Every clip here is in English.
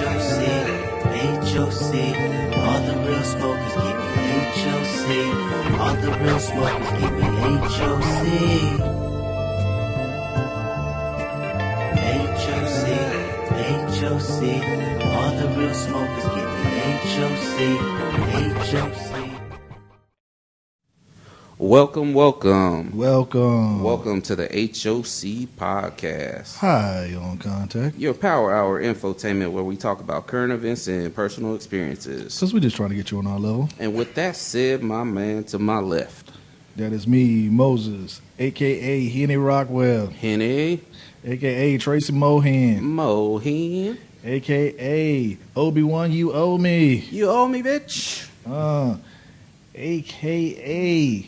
HOC, all the real smokers give me HOC, all the real smokers give me HOC. HOC, all the real smokers give me HOC. Welcome to the HOC podcast. Hi, on contact. Your power hour infotainment where we talk about current events and personal experiences. Because we're just trying to get you on our level. And with that said, my man to my left. That is me, Moses, a.k.a. Henny Rockwell. Henny. A.k.a. Tracy Mohan. Mohan. A.k.a. Obi-Wan, you owe me. You owe me, bitch. A.k.a.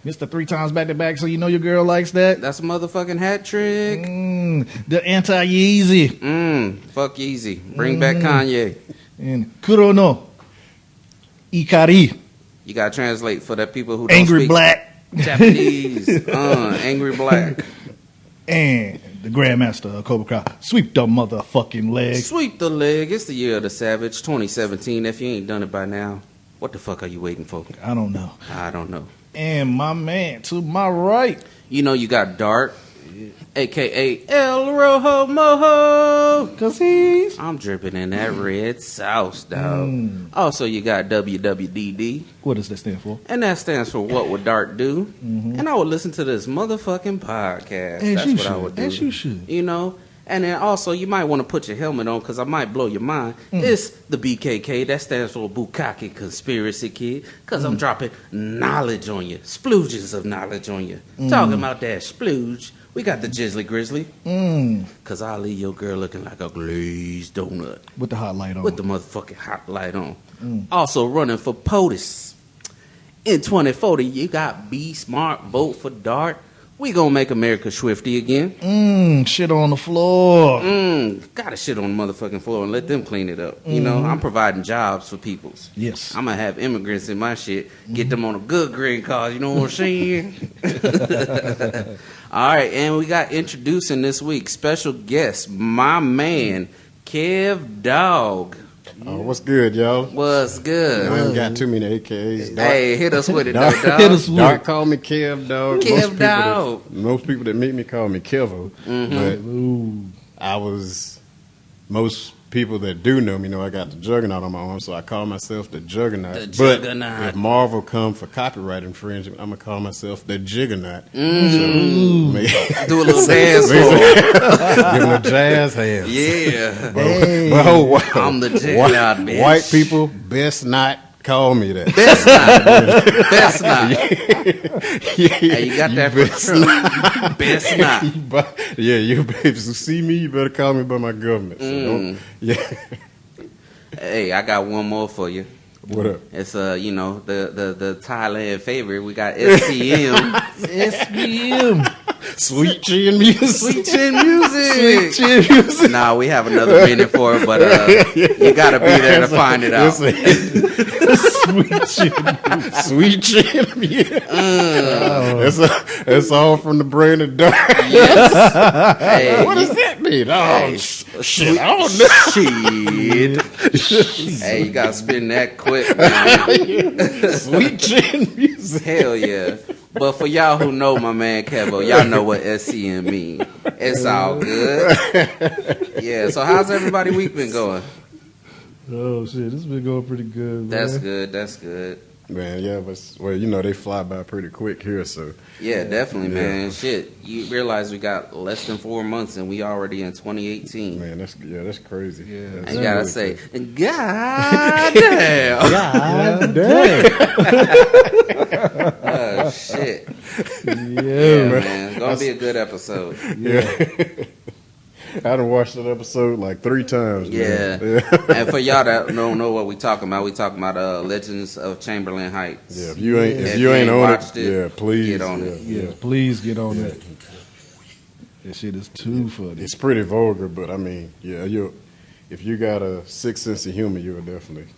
Mr. 3 times back-to-back, so you know your girl likes that. That's a motherfucking hat trick. The anti-Yeezy. Fuck Yeezy. Bring back Kanye. And Kurono Ikari. You gotta translate for the people who don't Angry speak Black. Japanese. Angry Black. And the Grandmaster of Cobra Kai. Sweep the motherfucking leg. Sweep the leg. It's the year of the Savage, 2017. If you ain't done it by now, what the fuck are you waiting for? I don't know. And my man to my right. You know you got Dart, a.k.a. El Rojo Mojo. Cause I'm dripping in that red sauce, dog. Also, you got WWDD. What does that stand for? And that stands for What Would Dart Do? And I would listen to this motherfucking podcast. As That's what I would do. As you should. You know? And then also, you might want to put your helmet on because I might blow your mind. It's the BKK. That stands for Bukkake Conspiracy Kid. Because I'm dropping knowledge on you. Splooges of knowledge on you. Talking about that splooge. We got the Jizzly Grizzly. Because I'll leave your girl looking like a glazed donut. With the hot light on. With the motherfucking hot light on. Also running for POTUS. In 2040, you got Be Smart, vote for Dart. We gonna make America swifty again. Shit on the floor. Gotta shit on the motherfucking floor and let them clean it up. You know, I'm providing jobs for peoples. Yes. I'm gonna have immigrants in my shit. Get them on a good green card. You know what I'm saying? All right, and we got introducing this week special guest, my man Kev Dog. Oh, what's good, y'all? What's good? I haven't got too many AKAs. Hey, hit us with it, though, dog. Hit us with it. Dart call me Kev Dog. Kev Dog. Most people that meet me call me Kevo. But most people that do know me know I got the Juggernaut on my arm, so I call myself the Juggernaut. The Juggernaut. But if Marvel come for copyright infringement, I'm going to call myself the Jiggernaut. So, do a little dance for him. Give him a jazz hands. Yeah. But, I'm the Juggernaut, bitch. White people best not call me that. Best not. Hey, you got that for true. Best not. Yeah, you if you see me, you better call me by my government. So Hey, I got one more for you. What up? It's the Thailand favorite. We got SCM. SBM. Sweet chin music. Sweet chin music. Sweet chin music. Nah, we have another meaning for it, but you gotta be there to find it out. Sweet chin. Sweet chin music. That's all from the brain of Dark. Yes. Hey, What does that mean? Hey, shit, I don't know. Shit. Hey, you gotta spin that quick, man. Sweet chin music. Hell yeah. But for y'all who know my man Kevo, y'all know what SCM mean. It's all good. Yeah, so how's everybody week been going? Oh, shit. This has been going pretty good, man. That's good. Man, yeah, but they fly by pretty quick here, so. Yeah, definitely, man. Shit, you realize we got less than 4 months and we already in 2018. Man, that's crazy. Yeah. And you gotta say, God damn. God damn. Oh, shit. Yeah, man. It's gonna be a good episode. Yeah. I done watched that episode like 3 times. Yeah. Man. And for y'all that don't know what we talking about Legends of Chamberlain Heights. Yeah, if you ain't on watched it, yeah, please get on it. Yeah, please get on that. That shit is too funny. It's pretty vulgar, but I mean, yeah, if you got a sixth sense of humor, you'll definitely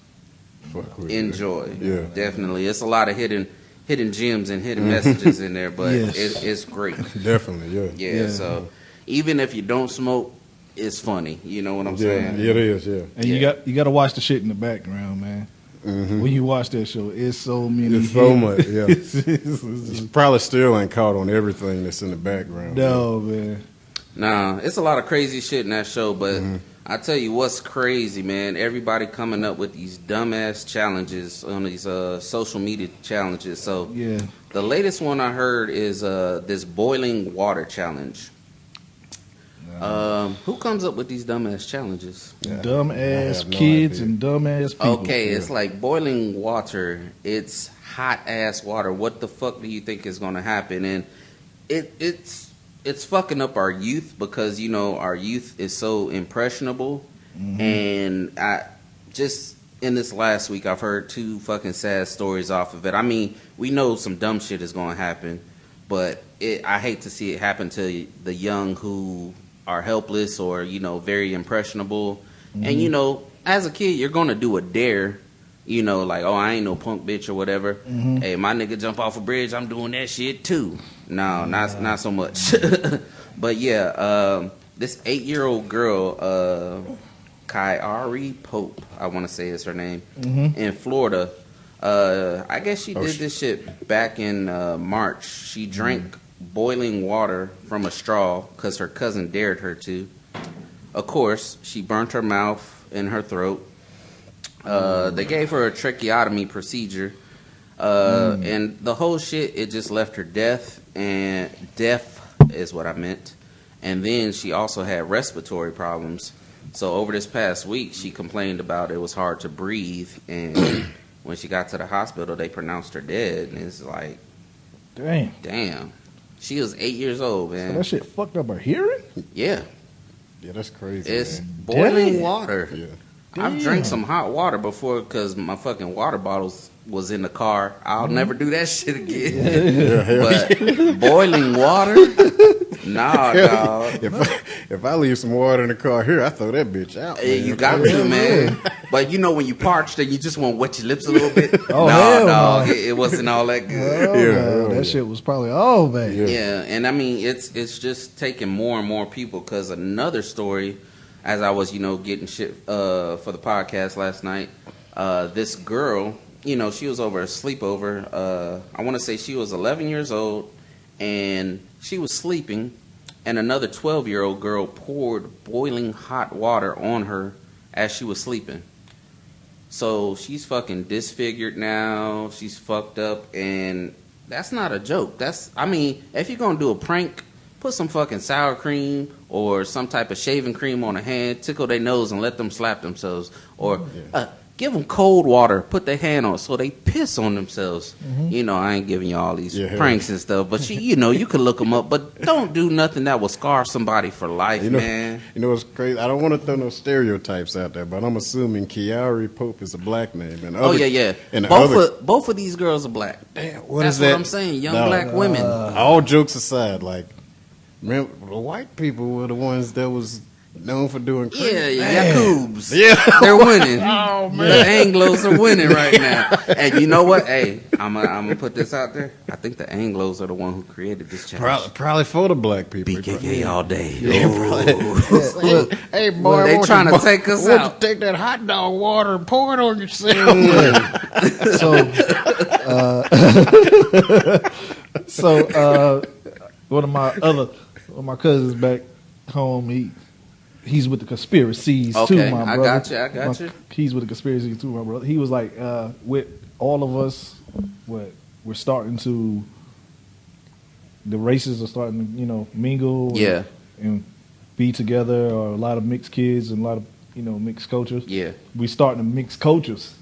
fuck with enjoy. it. Yeah, definitely. It's a lot of hidden gems and hidden messages in there, but Yes. it's great. definitely. Yeah. Yeah. So even if you don't smoke, is funny. You know what I'm Yeah, saying? it is. Yeah. And you got to watch the shit in the background, man. When you watch that show, it's so many. It's so hidden- much. Yeah. You probably still ain't caught on everything that's in the background. No, man. Nah, it's a lot of crazy shit in that show, but I tell you what's crazy, man. Everybody coming up with these dumbass challenges on these social media challenges. So Yeah. the latest one I heard is this boiling water challenge. Who comes up with these dumbass challenges? Dumbass have no kids idea. and dumbass people. Okay, it's like boiling water. It's hot ass water. What the fuck do you think is going to happen? And it's fucking up our youth because you know our youth is so impressionable. And I just in this last week I've heard 2 fucking sad stories off of it. I mean, we know some dumb shit is going to happen, but I hate to see it happen to the young who are helpless or you know very impressionable. And you know, as a kid, you're gonna do a dare. You know, like, oh, I ain't no punk bitch or whatever. Hey, my nigga jump off a bridge, I'm doing that shit too. No, not so much. But yeah, this 8-year-old girl, Kyari Pope, I want to say is her name, in Florida. I guess she did this shit back in March. She drank boiling water from a straw because her cousin dared her to. Of course, she burnt her mouth and her throat. They gave her a tracheotomy procedure, and the whole shit, it just left her deaf is what I meant. And then she also had respiratory problems. So over this past week, she complained about it was hard to breathe, and when she got to the hospital, they pronounced her dead. And it's like, damn. She was 8 years old, man. So that shit fucked up her hearing? Yeah. Yeah, that's crazy. It's man. boiling Damn. water. Yeah. I've drank some hot water before because my fucking water bottles was in the car. I'll never do that shit again. But boiling water? Nah, dog. If I leave some water in the car here, I throw that bitch out. Hey, Man. you got to, man. But you know when you parched and you just want to wet your lips a little bit? Oh, nah, hell dog. no. It wasn't all that good. Oh, Yeah, no, yeah. that shit was probably man. Yeah. Yeah, and I mean it's just taking more and more people. Because another story, as I was getting shit for the podcast last night, this girl, she was over a sleepover. I want to say she was 11 years old, and she was sleeping, and another 12-year-old girl poured boiling hot water on her as she was sleeping. So she's fucking disfigured now. She's fucked up, and that's not a joke. If you're gonna do a prank, put some fucking sour cream or some type of shaving cream on a hand, tickle their nose and let them slap themselves. Or give them cold water, put their hand on it so they piss on themselves. I ain't giving you all these pranks and stuff, but you can look them up. But don't do nothing that will scar somebody for life, man. You know what's crazy? I don't want to throw no stereotypes out there, but I'm assuming Kyari Pope is a black name. And Yeah. And Both of these girls are black. Damn, That's what I'm saying. Young black women. All jokes aside, like, remember, the white people were the ones that was known for doing crazy. Yeah, Yakubs. Yeah. They're winning. Oh, man. The Anglos are winning right now. And you know what? Hey, I'm gonna put this out there. I think the Anglos are the one who created this challenge. Probably for the black people. BKK all day. Hey, boy, They trying to take us why don't out. you take that hot dog water and pour it on yourself? One of my cousins back home, he's with the conspiracies too, Okay, my I brother. got you. He's with the conspiracies too, my brother. He was like, with all of us, we're starting to, the races are starting to, mingle. And be together, or a lot of mixed kids and a lot of, mixed cultures. Yeah. We starting to mix cultures.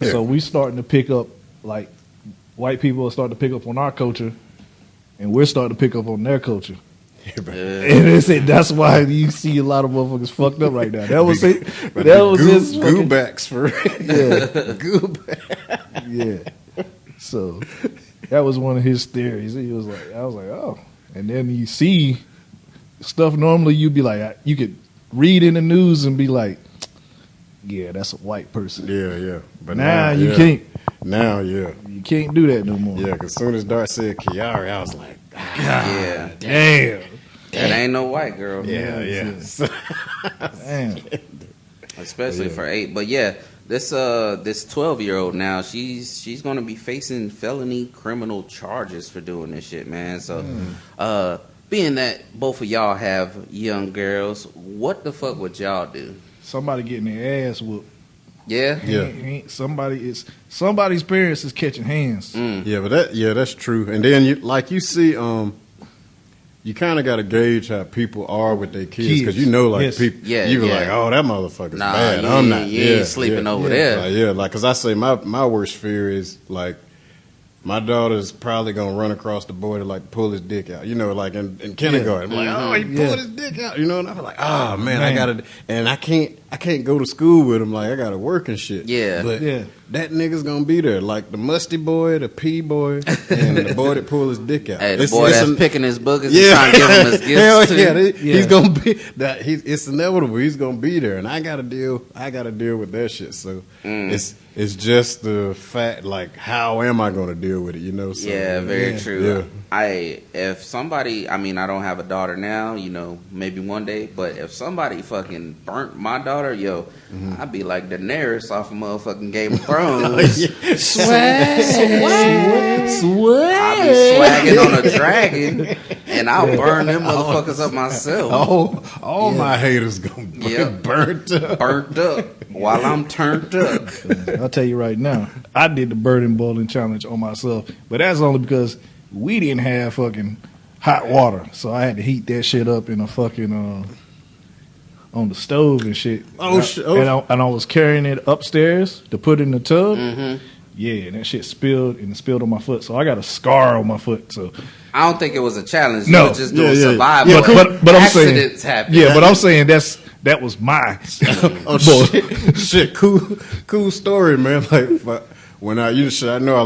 Yeah. So we starting to pick up, like, white people are starting to pick up on our culture, and we're starting to pick up on their culture. And that's why you see a lot of motherfuckers fucked up right now. That was it. That was his fucking, goobacks for yeah. So that was one of his theories. I was like, oh. And then you see stuff normally you'd be like, you could read in the news and be like, yeah, that's a white person. Yeah. But now you can't. Now, yeah. You can't do that no more. Yeah, because as soon as Dart said Kyari, I was like, Yeah. Damn. That ain't no white girl. Yeah. Damn. Especially for 8. But yeah, this 12-year-old now, she's gonna be facing felony criminal charges for doing this shit, man. So being that both of y'all have young girls, what the fuck would y'all do? Somebody getting their ass whooped. Yeah? Somebody's parents is catching hands. Yeah, but that's true. And then you see, you kind of got to gauge how people are with their kids because people. Yeah, you be like, oh, that motherfucker's bad. You I'm not. ain't sleeping over there. Like because I say my worst fear is like my daughter's probably gonna run across the border like pull his dick out. You know, like in kindergarten. I'm like, oh, he pulled his dick out. You know, and I'm like, oh man, I gotta, and I can't go to school with him. Like I gotta work and shit. Yeah, but that nigga's gonna be there. Like the musty boy, the pee boy, and the boy that pulled his dick out. Hey, the boy that's picking his boogers and trying to give him his gifts. Hell yeah, he's gonna be that. It's inevitable. He's gonna be there, and I gotta deal with that shit. So it's just the fact, like, how am I gonna deal with it? You know? So, very true. Yeah. If somebody, I mean, I don't have a daughter now. You know, maybe one day. But if somebody fucking burnt my daughter, I'd be like Daenerys off of motherfucking Game of Thrones. Swag. I'll be swagging on a dragon, and I'll burn them motherfuckers up myself. All my haters gonna get burnt up while I'm turned up. I'll tell you right now, I did the burning boiling challenge on myself, but that's only because we didn't have fucking hot water, so I had to heat that shit up in a fucking on the stove and shit. And I was carrying it upstairs to put in the tub. Yeah, and that shit spilled on my foot, so I got a scar on my foot. So I don't think it was a challenge. No, you were just doing survival. Yeah, but I'm saying accidents happen. Yeah, but I'm saying that was my shit. Cool story, man. Like when I know I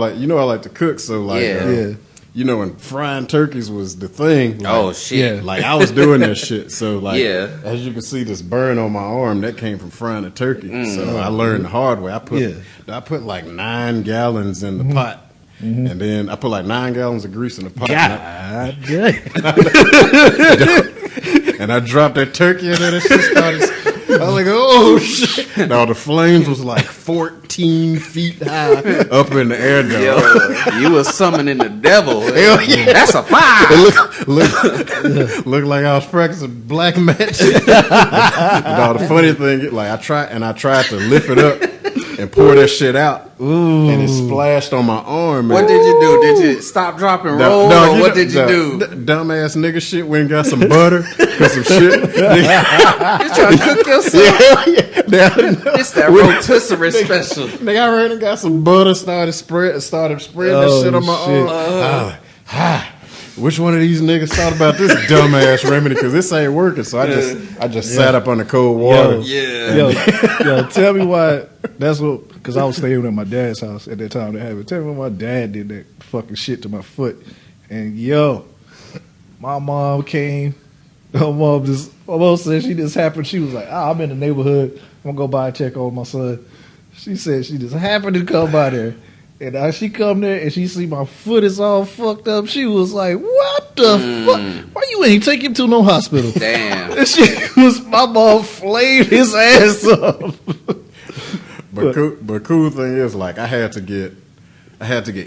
like to cook, so like you know, when frying turkeys was the thing. Like, shit! Like I was doing that shit. So like, as you can see, this burn on my arm that came from frying a turkey. So I learned the hard way. I put like 9 gallons in the pot. And then I put like 9 gallons of grease in the pot. God and I dropped that turkey in there. That shit started. I was like, oh shit! No, the flames was like 14 feet high up in the air. Yo, you was summoning the devil. Hell yeah. That's a fire. It looked like I was practicing black magic. No, the funny thing, like I tried to lift it up and pour that shit out. Ooh. And it splashed on my arm. Man. What did you do? Did you stop, drop, and roll? Or what did you do? Dumbass nigga shit went and got some butter. Got some shit. You trying to cook yourself? Yeah. It's that rotisserie special. Nigga, I ran and got some butter, started spreading that shit on my arm. Which one of these niggas thought about this dumbass remedy? Because this ain't working. So I just sat up on the cold water. Yo, tell me why. That's what. Because I was staying at my dad's house at that time. Tell me why my dad did that fucking shit to my foot. And my mom came. My mom said she just happened. She was like, I'm in the neighborhood. I'm gonna go by and check on my son. She said she just happened to come by there. And she come there and she see my foot is all fucked up. She was like, "What the fuck? Why you ain't take him to no hospital?" Damn. And my mom flayed his ass up. But cool thing is, like, I had to get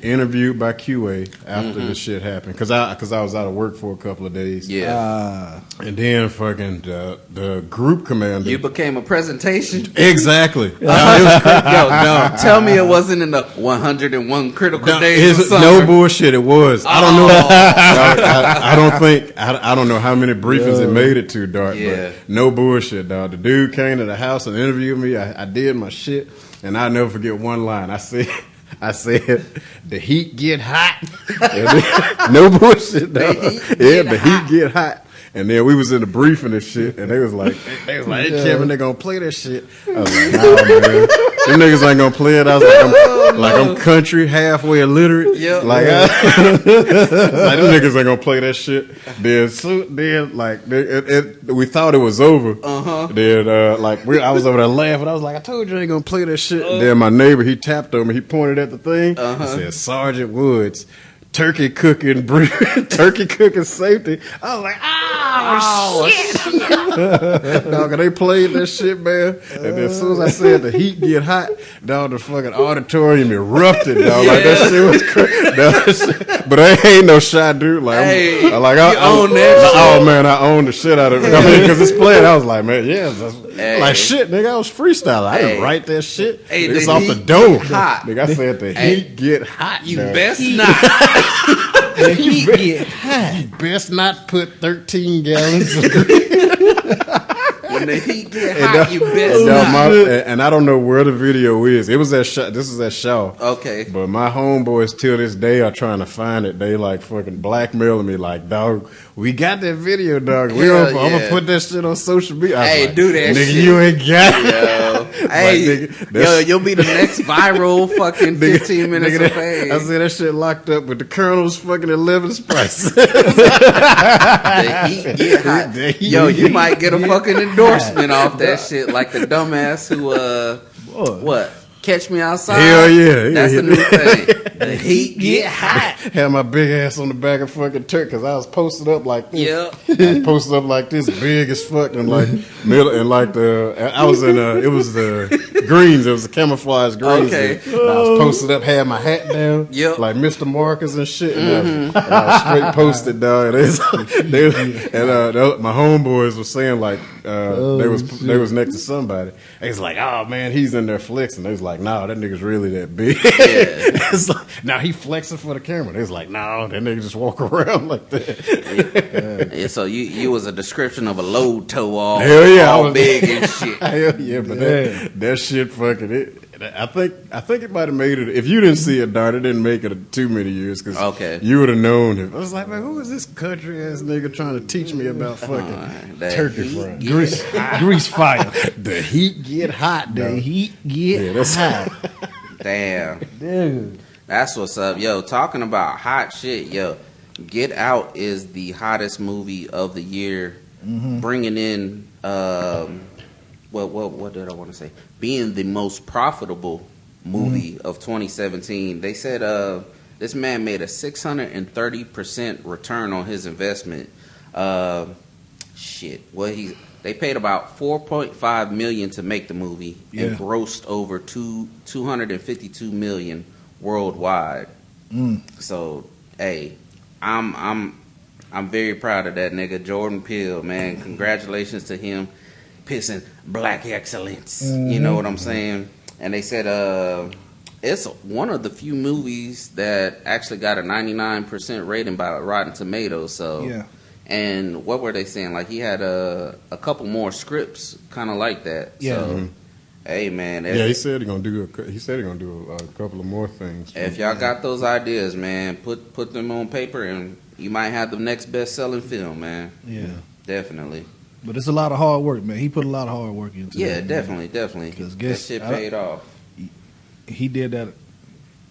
interviewed by QA after this shit happened because I was out of work for a couple of days. Yeah. And then fucking the group commander. You became a presentation. Exactly. Tell me it wasn't in the 101 critical days of summer. No bullshit. It was. I don't know. I don't know how many briefings it made it to, Dart. Yeah. But no bullshit, dog. The dude came to the house and interviewed me. I did my shit, and I'll never forget one line. I said, the heat get hot. No bullshit, dog. The heat get hot. And then we was in the briefing and shit, and they was like, hey, Kevin, they gonna play that shit. I was like, nah, man. Them niggas ain't gonna play it. I was like, I'm country, halfway illiterate. Yep. Like, them niggas ain't gonna play that shit. Then we thought it was over. Then, I was over there laughing. I was like, I told you I ain't gonna play that shit. Then my neighbor, he tapped on me. He pointed at the thing. He said, Sergeant Woods turkey cooking safety. I was like, oh shit. Dog, and they played that shit, man. And then as soon as I said the heat get hot, dog, the fucking auditorium erupted, dog. Like that shit was crazy. But I ain't no shot, dude. Like, Hey, I own that shit. Oh man, I own the shit out of it. I mean, because it's playing. I was like, man, yeah. Like shit, nigga. I was freestyling. I didn't write that shit. Hey, it's the off the heat dome. get hot. Nigga, I said the heat get hot. You dog. best not. The heat get hot. You best not put 13 gallons of grease. When the heat get hot, you best And, not. and I don't know where the video is. It was at this is at Shaw. Okay. But my homeboys till this day are trying to find it. They like fucking blackmailing me like, dog, we got that video, dog. I'm gonna put that shit on social media. Hey, do that nigga, shit. you ain't got it. Yo. Hey, yo, you'll be the next viral fucking 15 minutes of fame. I said that shit locked up with the Colonel's fucking 11th price. The heat get hot. Yo, you might get a fucking endorsement off that shit, like the dumbass who what? Catch Me Outside. Hell yeah. That's the new thing. The heat get hot. Had my big ass on the back of fucking Turk because I was posted up like this. Yep. I was posted up like this, big as fuck, and like middle, and like I was in it was the greens. It was the camouflage greens. Okay. And I was posted up, had my hat down, Yep. like Mr. Marcus and shit. And I was straight posted, dog. And my homeboys were saying like they was next to somebody. They was like, oh man, he's in there flexing. They was like, nah, that nigga's really that big. Yeah. It's like, now he flexing for the camera. They was like, no, that nigga just walk around like that. Yeah, so you was a description of a load toe all, Hell yeah, all I was big and shit. Hell yeah, but that shit fucking it. I think it might have made it. If you didn't see it, Dart, it didn't make it too many years because you would have known it. I was like, man, who is this country ass nigga trying to teach me about fucking turkey fry? Grease fire. The heat get hot, The dog. heat get hot. Damn. Dude. That's what's up. Yo, talking about hot shit, yo. Get Out is the hottest movie of the year, bringing in what did I want to say? Being the most profitable movie of 2017. They said this man made a 630% return on his investment. They paid about $4.5 million to make the movie and grossed over $252 million worldwide. So, hey, I'm very proud of that nigga, Jordan Peele, man. Congratulations to him, pissing black excellence. You know what I'm saying? And they said it's one of the few movies that actually got a 99% rating by Rotten Tomatoes. So, and what were they saying? Like he had a couple more scripts, kind of like that. Yeah. So, hey man, He said he's gonna do a couple of more things. If y'all got those ideas, man, put them on paper, and you might have the next best-selling film, man. Yeah, definitely. but it's a lot of hard work, man. He put a lot of hard work into it. Yeah, definitely. Because that shit paid off. He did that.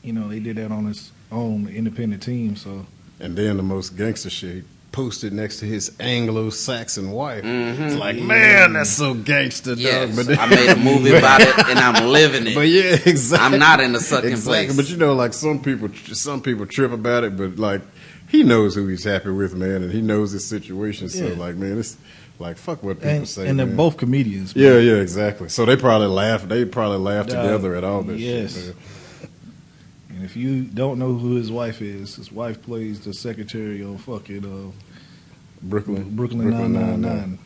You know, they did that on his own independent team. So, and then the most gangster shit. He posted next to his Anglo-Saxon wife. It's like, man, that's so gangster, yes, dog. But I made a movie about it, and I'm living it. But yeah, exactly. I'm not in the sucking place. But you know, like some people trip about it, but like he knows who he's happy with, man, and he knows his situation. So like, man, it's like fuck what people say. And they're man. both comedians. Man. Yeah, exactly. So they probably laugh. Together at all this shit. Man. And if you don't know who his wife plays the secretary on fucking Brooklyn 999.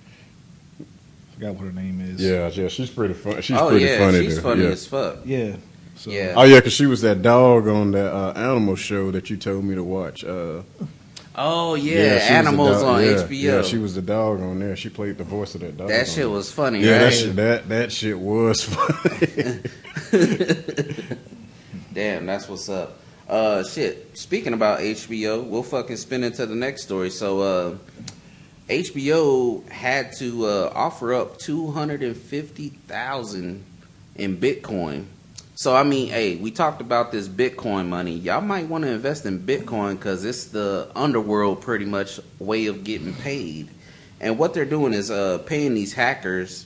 Forgot what her name is. Yeah, she's pretty funny. She's funny as fuck. Yeah. So. Yeah. Oh yeah, because she was that dog on that animal show that you told me to watch. Oh yeah, Animals on HBO. Yeah, she was the dog on there. She played the voice of that dog. That shit was funny. Yeah, right? that shit was funny. Damn, that's what's up. Shit. Speaking about HBO, we'll fucking spin into the next story. So, HBO had to offer up $250,000 in Bitcoin. So I mean, hey, we talked about this Bitcoin money. Y'all might want to invest in Bitcoin because it's the underworld, pretty much way of getting paid. And what they're doing is paying these hackers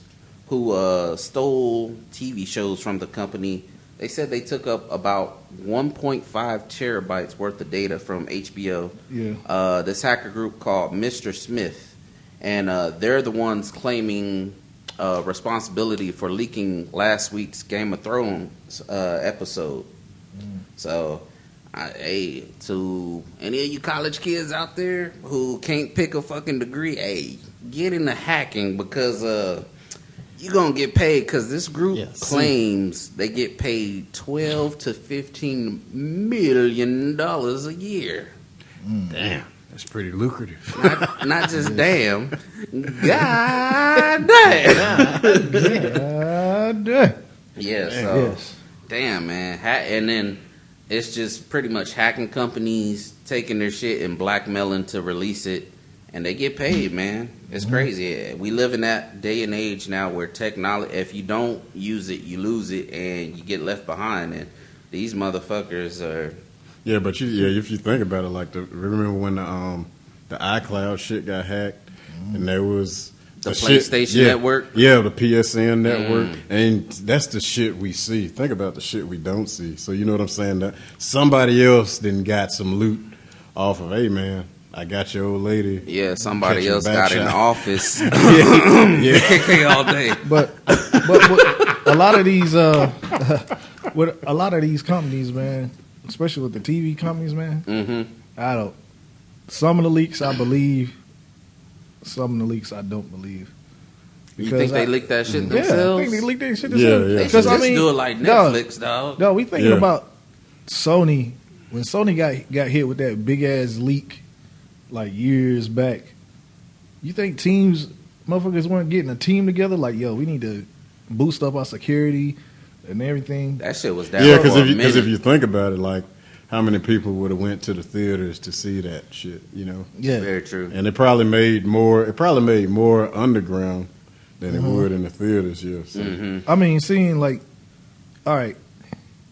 who stole TV shows from the company They said they took up about 1.5 terabytes worth of data from HBO. Yeah. This hacker group called Mr. Smith, and they're the ones claiming responsibility for leaking last week's Game of Thrones episode. So, hey, to any of you college kids out there who can't pick a fucking degree, hey, get into hacking because you're going to get paid because this group claims they get paid $12 to $15 million a year. Damn, that's pretty lucrative. Not just damn. God damn. God damn. Yeah, so, damn, man. And then it's just pretty much hacking companies taking their shit and blackmailing to release it. And they get paid, man. It's crazy. We live in that day and age now where technology, if you don't use it, you lose it, and you get left behind. And these motherfuckers are. Yeah, but if you think about it, like remember when the iCloud shit got hacked, and there was the PlayStation network. Yeah, the PSN network, and that's the shit we see. Think about the shit we don't see. So you know what I'm saying? That somebody else then got some loot off of. Hey, man. I got your old lady. Yeah, somebody else got in the office. yeah. all day. But a lot of these with a lot of these companies, man, especially with the TV companies, man. Some of the leaks I believe, some of the leaks I don't believe. You think they leaked that shit themselves? Yeah, I think they leaked that shit themselves. They should just do it like Netflix, dog. No, we thinking about Sony. When Sony got hit with that big ass leak like years back, you think motherfuckers weren't getting a team together? Like, yo, we need to boost up our security and everything. That shit was down. Yeah, because if you think about it, like, how many people would have went to the theaters to see that shit? You know. Yeah, very true. And it probably made more. It probably made more underground than it would in the theaters. Yeah. So. I mean, seeing like, all right,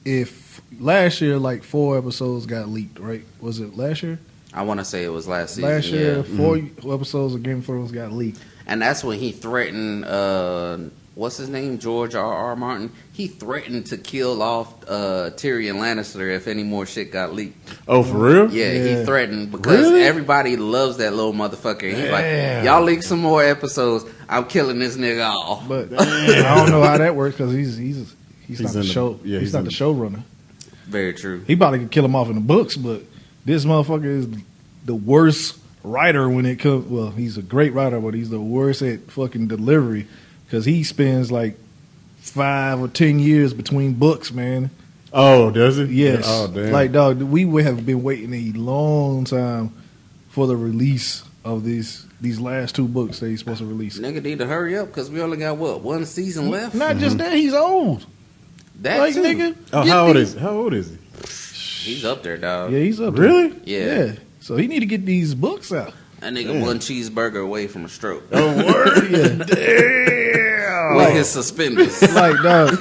if last year like 4 episodes got leaked, right? Was it last year? I want to say it was last season. Last year, 4 episodes of Game of Thrones got leaked. And that's when he threatened, what's his name? George R.R. Martin. He threatened to kill off Tyrion Lannister if any more shit got leaked. Oh, for real? Yeah, he threatened because everybody loves that little motherfucker. He's like, y'all leak some more episodes, I'm killing this nigga off. But I don't know how that works because he's not the show. Yeah, he's not the showrunner. Very true. He probably could kill him off in the books, but this motherfucker is the worst writer when it comes. Well, he's a great writer, but he's the worst at fucking delivery because he spends like 5 or 10 years between books, man. Oh, does he? Yes. Oh, damn. Like, dog, we would have been waiting a long time for the release of these last 2 books that he's supposed to release. Nigga need to hurry up because we only got, one season left? Not just that, he's old. That like, too. Nigga, how old is he? He's up there, dog. Yeah, he's up there. Really? Yeah. So he need to get these books out. That nigga 1 cheeseburger away from a stroke. Oh, word? Yeah. Damn. With his suspenders. Like, dog,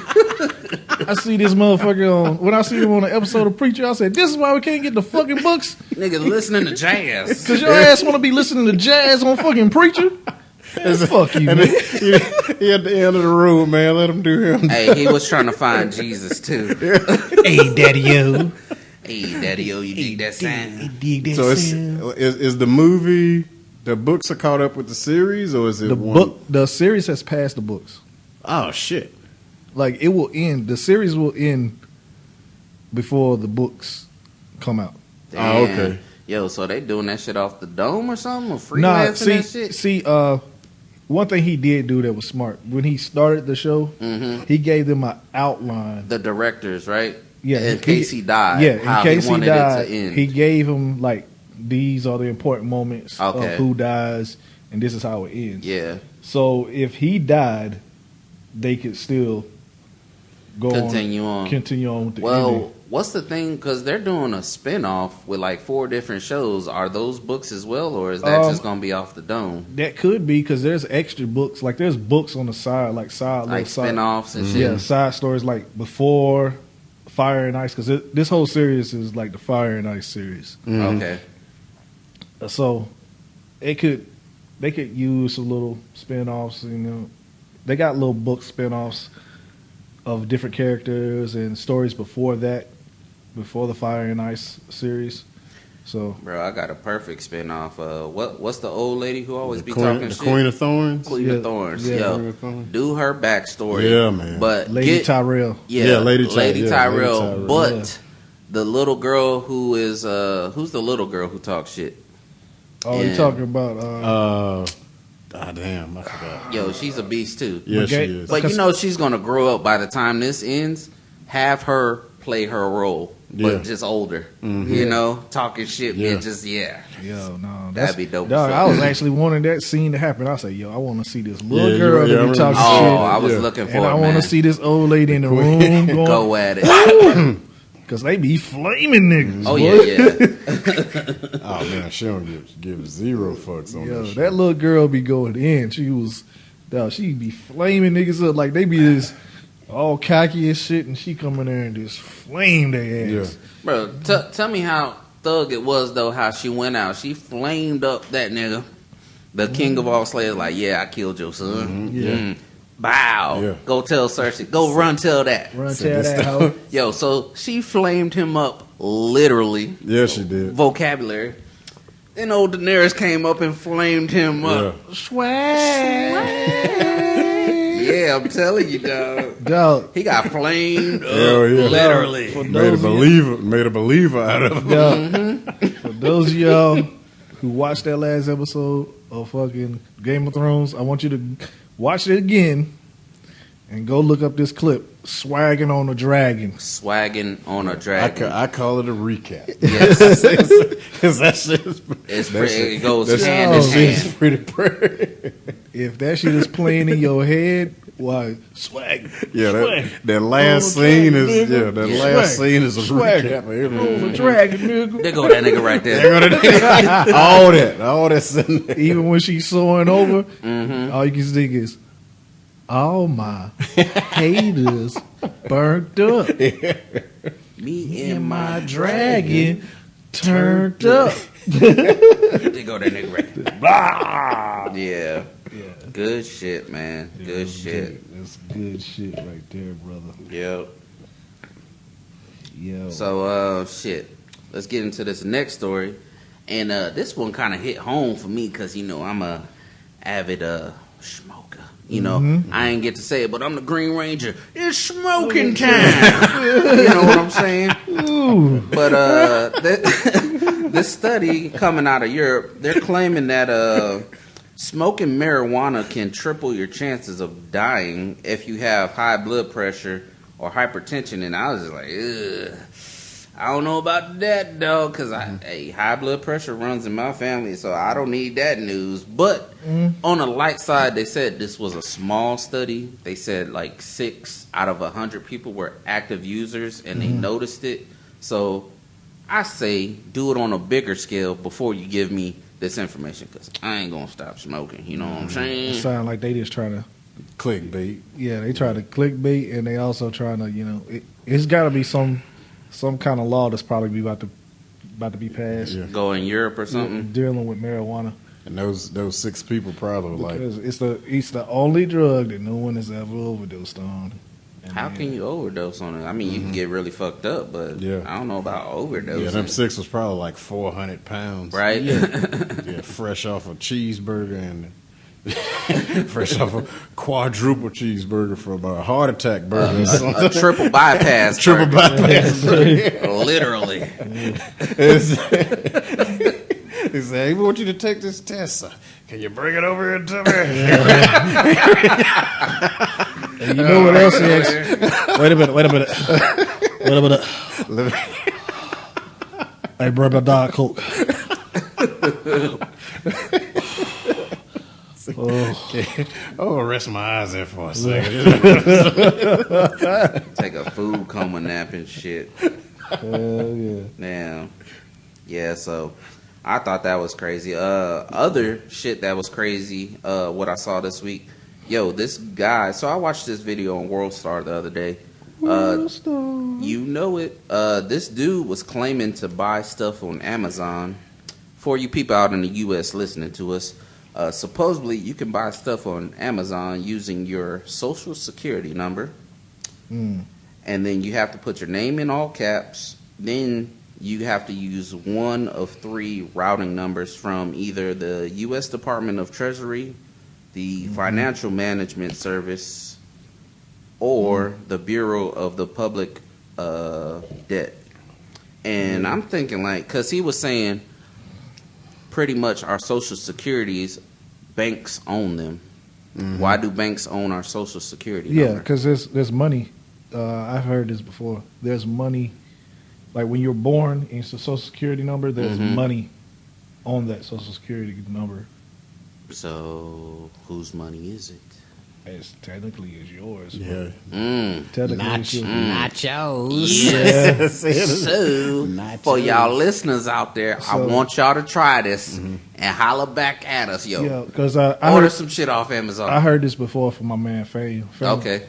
I see this motherfucker when I see him on an episode of Preacher, I said, this is why we can't get the fucking books? Nigga listening to jazz. Because your ass want to be listening to jazz on fucking Preacher? Man, fuck you, man. He at the end of the room, man. Let him do him. Hey, he was trying to find Jesus, too. Hey, daddy-o. Hey, daddy-o, you dig that sound? So is the movie, the books are caught up with the series, or is it The series has passed the books. Oh, shit. Like, it will end. The series will end before the books come out. Damn. Oh, okay. Yo, so they doing that shit off the dome or something? Or freelancing that shit? See, one thing he did do that was smart. When he started the show, he gave them an outline. The directors, right? Yeah, in case he died. Yeah, how in case he wanted he died, it to end. he gave him like these are the important moments of who dies, and this is how it ends. Yeah. So if he died, they could still continue on with the ending. Well, what's the thing? Because they're doing a spinoff with like 4 different shows. Are those books as well, or is that just gonna be off the dome? That could be because there's extra books. Like there's books on the side, like spinoffs and shit. Yeah, side stories like before Fire and Ice, because this whole series is like the Fire and Ice series. Okay. So they could use some little spinoffs. You know, they got little book spinoffs. of different characters and stories before that, before the Fire and Ice series. So, bro, I got a perfect spinoff. What's the old lady who always be Queen, talking the shit? Queen of Thorns. Queen of Thorns. yeah. Yo, Queen of Thorns. do her backstory. Yeah, man. But Lady Tyrell. Yeah, Lady Lady Tyrell. Tyrell. But the little girl who is who's the little girl who talks shit? Oh, you talking about? Damn, I forgot. Yo, she's a beast too. Yeah, she Okay. is. But you know she's gonna grow up by the time this ends. Have her play her role, but Yeah. just older. Mm-hmm. You know, talking shit, Yeah. and just Yo, no, That'd be dope as Dog, fuck. I was actually wanting that scene to happen. I said, yo, I want to see this little Yeah, girl yeah, that I be remember talking Oh, shit. I was Yeah. looking for And it, I man. want to see this old lady in the room going, Go at it. because they be flaming niggas. Oh boy. yeah. Oh man, she don't give zero fucks on Yo, this. that little girl be going in. She be flaming niggas up like they be this all cocky as shit, and she come in there and just flame their ass. Bro, tell me how thug it was though. How she went out, she flamed up that nigga, the king of all slayers. Like, yeah, I killed your son. Yeah. Mm. Bow. Yeah. Go tell Cersei. Go run tell that. Run So tell this that hoe. Yo, so she flamed him up literally. Yeah, she did. Vocabulary. Then old Daenerys came up and flamed him up. Yeah, I'm telling you, dog. Dog, He got flamed up, Hell yeah. literally. For Made a believer out of him. Mm-hmm. for those of y'all who watched that last episode of fucking Game of Thrones, I want you to watch it again and go look up this clip, swagging on a dragon. Swagging on a dragon. I call it a recap. Yes. Because that shit is It goes that hand in shit's hand. pretty pretty. If that shit is playing in your head, why swag? Yeah, swag. that last Oh, scene dragon, is nigga. last Swag. scene is a Swag. recap of On everything. a dragon, nigga. There go that nigga right there. all that's in there. Even when she's soaring over, Mm-hmm. all you can think is, all my haters burnt up. Me And my dragon turned up. There go that nigga right there. Blah. Yeah. Yeah. Good shit, man. Good shit. That's good shit right there, brother. Yep. Yo. So, shit. Let's get into this next story. And this one kind of hit home for me because, you know, I'm a avid smoker. You know, I ain't get to say it, but I'm the Green Ranger. It's smoking time. You know what I'm saying? Ooh. But this study coming out of Europe, they're claiming that smoking marijuana can triple your chances of dying if you have high blood pressure or hypertension. And I was just like, ugh. I don't know about that, dog, because high blood pressure runs in my family, so I don't need that news. But on the light side, they said this was a small study. They said like 6 out of 100 people were active users, and they noticed it. So I say do it on a bigger scale before you give me this information, because I ain't going to stop smoking. You know what I'm It saying? sound like they just trying to, Clickbait. yeah, they try to clickbait, and they also trying to, you know, it's got to be some kind of law that's probably about to be passed. Yeah. Go in Europe or something. Dealing with marijuana, And those 6 people probably were like, because it's the only drug that no one has ever overdosed on. And How can you overdose on it? I mean, you can get really fucked up, but Yeah. I don't know about overdosing. yeah, them 6 was probably like 400 pounds. Right? Yeah, fresh off a cheeseburger and fresh off a quadruple cheeseburger from a heart attack burger or a something. triple bypass. Triple burger. bypass burger. Literally. He said, "Hey, we want you to take this test. Can you bring it over here to me?" And you know what else he asked? Wait a minute. Let me- Hey, bro, my Diet Coke. Oh, rest my eyes there for a second. Take a food coma nap and shit. Hell yeah. Damn. Yeah, so I thought that was crazy. Other shit that was crazy, what I saw this week. Yo, this guy, so I watched this video on World Star the other day. You know it. This dude was claiming to buy stuff on Amazon. For you people out in the U.S. listening to us, supposedly you can buy stuff on Amazon using your social security number, Mm. And then you have to put your name in all caps. Then you have to use one of 3 routing numbers from either the U.S. Department of Treasury, the Financial Management Service, or the Bureau of the Public Debt. And I'm thinking, like, because he was saying pretty much our Social Securities, banks own them. Why do banks own our Social Security number? Yeah, because there's money. I've heard this before. There's money, like when you're born and it's a Social Security number, there's money on that Social Security number. So whose money is it? It's technically is yours. Yeah. Technically it's yours. Nachos. Yes. So, for y'all listeners out there, I want y'all to try this and holler back at us, yo. Yeah, because I order heard some shit off Amazon. I heard this before from my man Faye. Okay.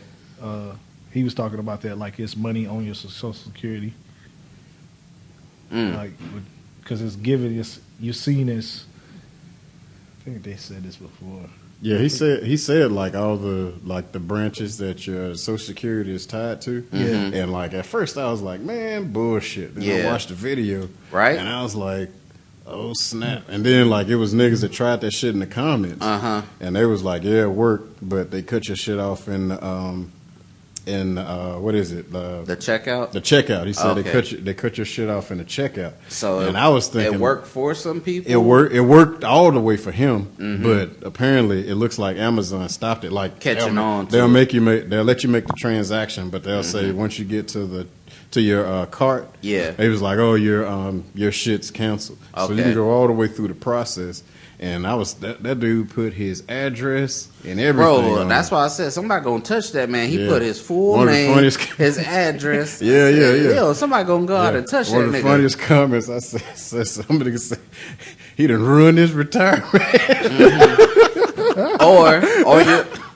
He was talking about that, like it's money on your Social Security, like because it's given. You're seen as. I think they said this before. Yeah, he said like all the branches that your Social Security is tied to. Yeah. And like at first I was like, man, bullshit. Then I watched the video. Right. And I was like, oh snap. And then like it was niggas that tried that shit in the comments. And they was like, yeah, it worked, but they cut your shit off in what is it? The checkout? The checkout. He said Okay. they cut your shit off in the checkout. So and I was thinking it worked for some people. It worked all the way for him, but apparently it looks like Amazon stopped it. Like Catching on to they'll it. they'll let you make the transaction, but they'll say once you get to your cart, they was like, oh, your shit's canceled. So you Okay. can go all the way through the process. And I was that dude put his address and everything. Bro, on that's it. why I said somebody gonna touch that, man. He Yeah. put his full One of the name, funniest- his address. Yeah. Yo, somebody gonna go out and touch One of that the nigga. funniest comments I said somebody could say he done ruined his retirement.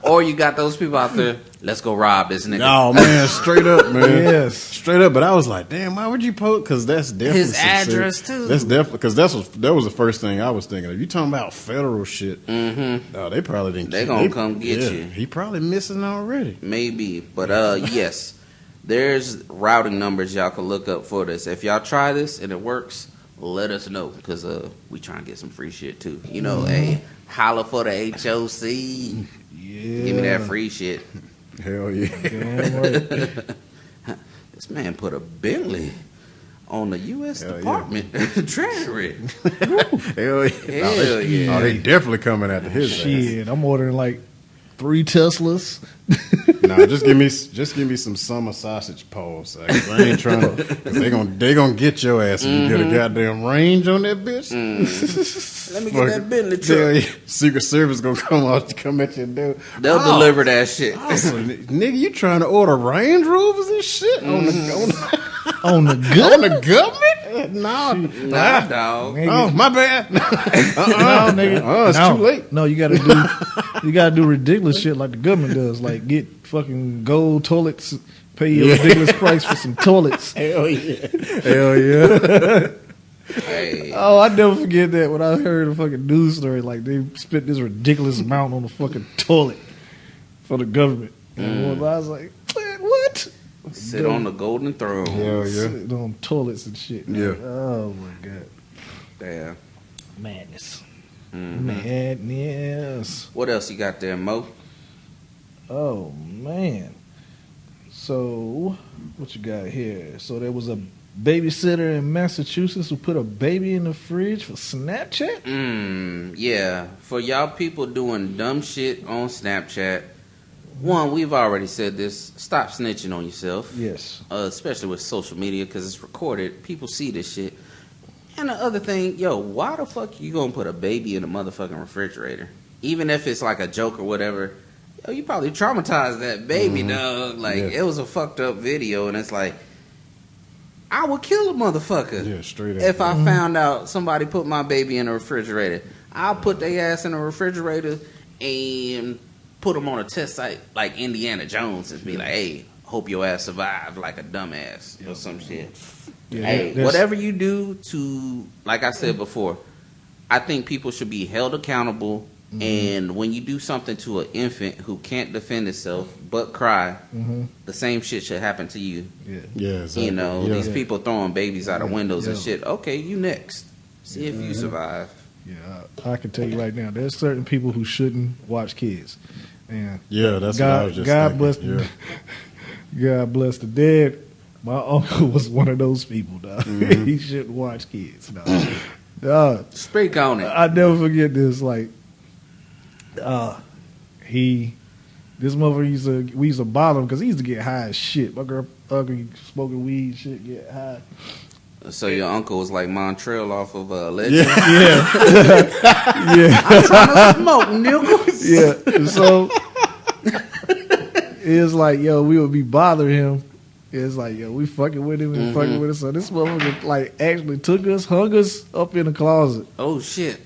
Or you got those people out there. Let's go rob this nigga. No man, straight up, man. Yes. Straight up. But I was like, damn, why would you post? Because that's definitely His some address, shit. too. That's definitely because that was the first thing I was thinking of. You talking about federal shit? No, they probably didn't. They gonna come get you. He probably missing already. Maybe, but yes, there's routing numbers y'all can look up for this. If y'all try this and it works, let us know because we trying to get some free shit too. You know, hey, holla for the HOC. Yeah. Give me that free shit. Hell yeah. Damn right. This man put a Bentley on the U.S. Hell yeah. Department Treasury. Hell yeah. Hell yeah. Oh, they definitely coming after his ass. Shit, I'm ordering like 3 Teslas. Nah, just give me some summer sausage paws. I ain't trying to. Cause they gonna get your ass if you get a goddamn range on that bitch. Let me get that Bentley truck. Hell yeah. Secret Service gonna come at your door. They'll deliver that shit. Awesome. Nigga, you trying to order Range Rovers and shit On the on the government? No, Nah, dog. Oh, my bad. No, nigga. Oh, it's No. too late. No, you gotta do ridiculous shit like the government does. Like get fucking gold toilets, pay you a ridiculous price for some toilets. Hell yeah. Hell yeah. Hey, Oh, I never forget that when I heard a fucking news story. Like they spent this ridiculous amount on the fucking toilet for the government. And I was like, man, what? sit on the golden throne. Hell yeah. Sitting on toilets and shit. Yeah. Like, oh my god. Damn. Madness. Madness. What else you got there, Mo? Oh man. So what you got here? So there was a babysitter in Massachusetts who put a baby in the fridge for Snapchat? Yeah. For y'all people doing dumb shit on Snapchat, one, we've already said this. Stop snitching on yourself. Yes. Especially with social media because it's recorded. People see this shit. And the other thing, yo, why the fuck you gonna put a baby in a motherfucking refrigerator? Even if it's like a joke or whatever, yo, you probably traumatized that baby, dog. Like, Yeah. it was a fucked up video, and it's like, I would kill a motherfucker. Yeah, straight up. If I found out somebody put my baby in a refrigerator, I'll put their ass in a refrigerator and put them on a test site like Indiana Jones and be like, hey, hope your ass survived like a dumbass or some shit. Yeah, Hey, there's- whatever you do to, like I said before, I think people should be held accountable And when you do something to an infant who can't defend itself but cry, the same shit should happen to you. Yeah, exactly. You know, Yeah. these people throwing babies out of windows and Yeah. shit. Okay, you next. See if you survive. Yeah, I can tell you right now, there's certain people who shouldn't watch kids. And Yeah, that's what I was just God thinking. bless, Yeah. God bless the dead. My uncle was one of those people, dog. He shouldn't watch kids, dog. Speak on it. I never forget this. Like, this motherfucker we used to bother him because he used to get high as shit. My girl, ugly, smoking weed, shit, get high. So your uncle was like Montreal off of Legend. Yeah, I'm trying to smoke, nigga. yeah. And so it's like, yo, we would be bothering him. It's like, yo, we fucking with him and fucking with him. So this motherfucker like actually took us, hung us up in the closet. Oh shit.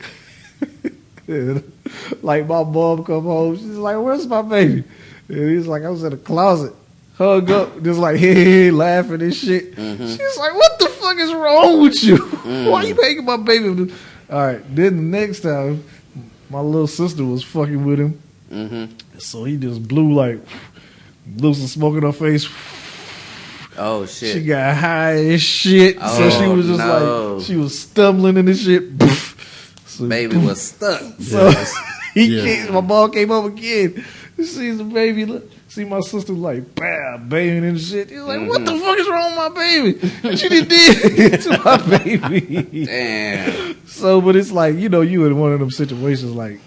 Like my mom come home, she's like, "Where's my baby?" And he's like, "I was in the closet, hung up, just like hey, laughing and shit." She's like, "What the fuck is wrong with you? Why you making my baby?" All right, then the next time, my little sister was fucking with him, so he just blew some smoke in her face. Oh shit. She got high as shit, so she was just like she was stumbling in the shit. So, Baby was stuck. So my mom came up again. Sees the baby, see my sister like banging and shit. He's like, "What the fuck is wrong with my baby? She did it to my baby." Damn. So, but it's like, you know, you in one of them situations like,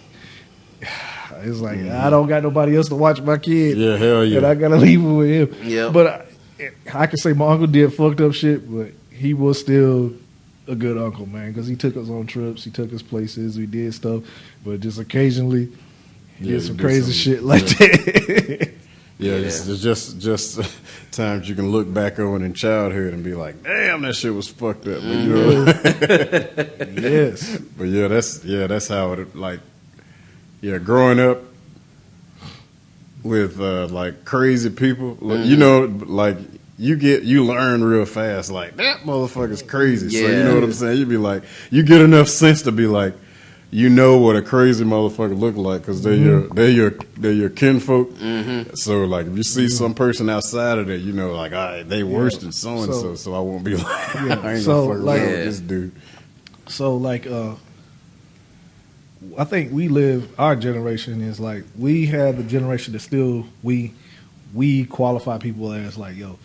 it's like I don't got nobody else to watch my kid. Yeah, hell yeah. And I gotta leave him with him. Yeah. But I can say my uncle did fucked up shit, but he was still a good uncle, man, because he took us on trips, he took us places, we did stuff, but just occasionally he did some crazy shit like that. Yeah, it's just times you can look back on in childhood and be like, "Damn, that shit was fucked up." But, you know, Yes. but that's how it like. Yeah, growing up with like crazy people, you know, like. You learn real fast, like, that motherfucker's crazy. So you know what I'm saying? You be like, you get enough sense to be like, you know what a crazy motherfucker look like because they're your kinfolk. So like, if you see some person outside of that, you know, like, all right, they worse than so and so. So I won't be like, I ain't gonna fuck around with this dude. So like, I think our generation is like, we have the generation that still we qualify people as like, yo,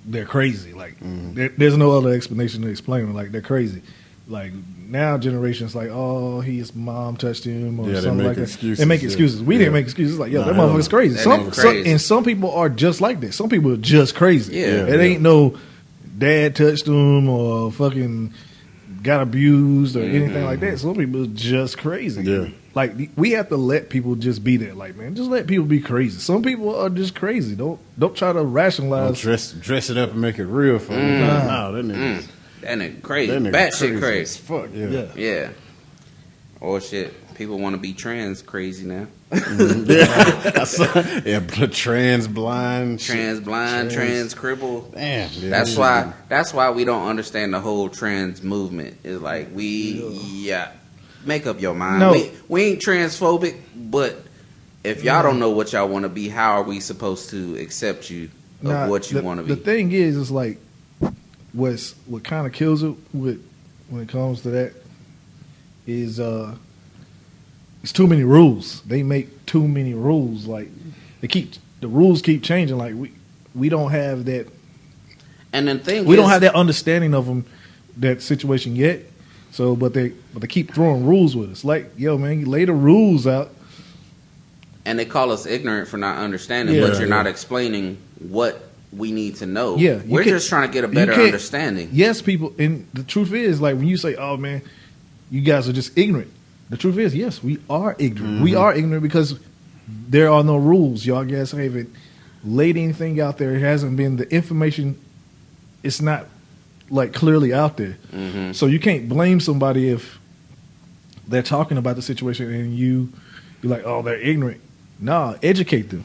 they're crazy. Like, there's no other explanation to explain it. Like, they're crazy. Like, now generations like, oh, his mom touched him or something like that. They make excuses. We didn't make excuses. Like, yo, that motherfucker's crazy. And some people are just like that. Some people are just crazy. It ain't no dad touched them or fucking got abused or anything like that. Some people are just crazy. Yeah. Like, we have to let people just be that. Like, man, just let people be crazy. Some people are just crazy. Don't try to rationalize. Dress it up and make it real for me. No, that nigga. That nigga crazy. That nigga Batshit crazy. as fuck. Yeah. Or shit. People want to be trans crazy now. Trans blind, trans cripple. Damn. Yeah, That's why we don't understand the whole trans movement. It's like make up your mind. No. We ain't transphobic, but if y'all don't know what y'all want to be, how are we supposed to accept you of what you want to be? The thing is like, what kind of kills it when it comes to that is it's too many rules. They make too many rules. Like, the rules keep changing. Like, we don't have that. And the thing we don't have that understanding of that situation yet. So, but they keep throwing rules with us. Like, yo, man, you lay the rules out. And they call us ignorant for not understanding, but you're not explaining what we need to know. Yeah, we're just trying to get a better understanding. Yes, people, and the truth is, like, when you say, "Oh man, you guys are just ignorant," the truth is, yes, we are ignorant. We are ignorant because there are no rules. Y'all guys haven't laid anything out there. It hasn't been the information. It's not like clearly out there. So you can't blame somebody if they're talking about the situation and you're like, "Oh, they're ignorant." Nah, educate them.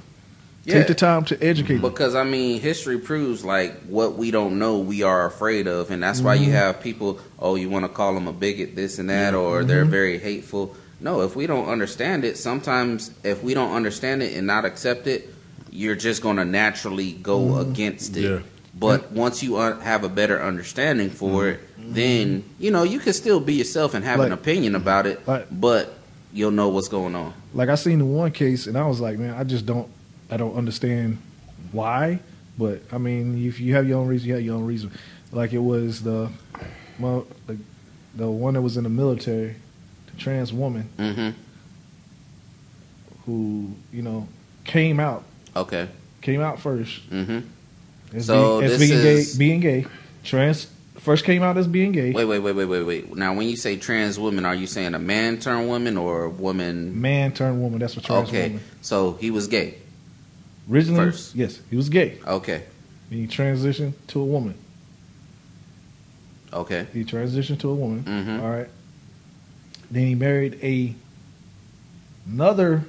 Take the time to educate them. Because, I mean, history proves, like, what we don't know, we are afraid of. And that's why you have people, oh, you want to call them a bigot, this and that, or they're very hateful. No, if we don't understand it, sometimes if we don't understand it and not accept it, you're just going to naturally go against it. Yeah. But once you have a better understanding for it, then, you know, you can still be yourself and have an opinion about it, but you'll know what's going on. Like I seen the one case and I was like, man, I don't understand why. But I mean, if you have your own reason, you have your own reason. Like it was the one that was in the military, the trans woman, who, you know, came out. Okay. Came out first. Mm-hmm. Being gay. Trans first came out as being gay. Wait. Now, when you say trans woman, are you saying a man turned woman or a woman? Man turned woman. That's what trans woman. Okay, so he was gay. Originally, first. Yes, he was gay. Okay. He transitioned to a woman. Okay. He transitioned to a woman. Mm-hmm. All right. Then he married another.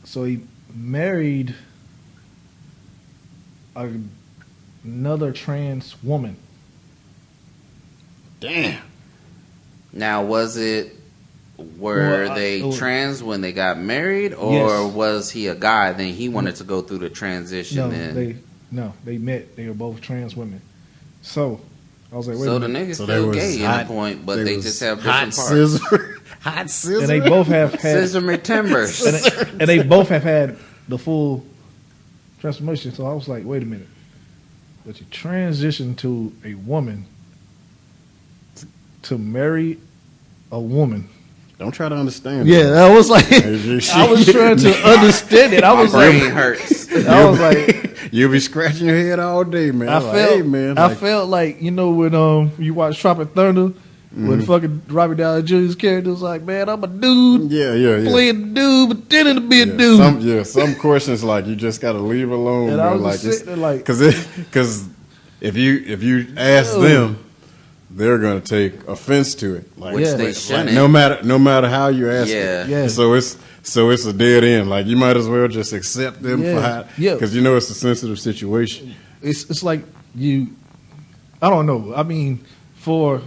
So he married another trans woman. Damn. Now, were they trans when they got married, or was he a guy? Then he wanted to go through the transition. They met. They were both trans women. So I was like, wait so a the minute. niggas still gay in the point, but they just have different parts. Hot scissor. And they both have had Scissor timbers. and they both have had the full transformation. So I was like, wait a minute. But you transition to a woman to marry a woman. Don't try to understand. Yeah, I was like, I was trying to understand it. I was My like, brain hurts. I was like, you'll be scratching your head all day, man. I felt like, you know, when you watch Tropic Thunder, when fucking Robert Downey Jr.'s character was like, man, I'm a dude, playing a dude, pretending to be a dude. Some questions like you just got to leave alone. And man. I was like, just sitting there like, because if you ask them, they're gonna take offense to it. Like, which they shouldn't. No matter how you ask it. Yeah. So it's a dead end. Like you might as well just accept them for how, because you know it's a sensitive situation. It's like I don't know. I mean, for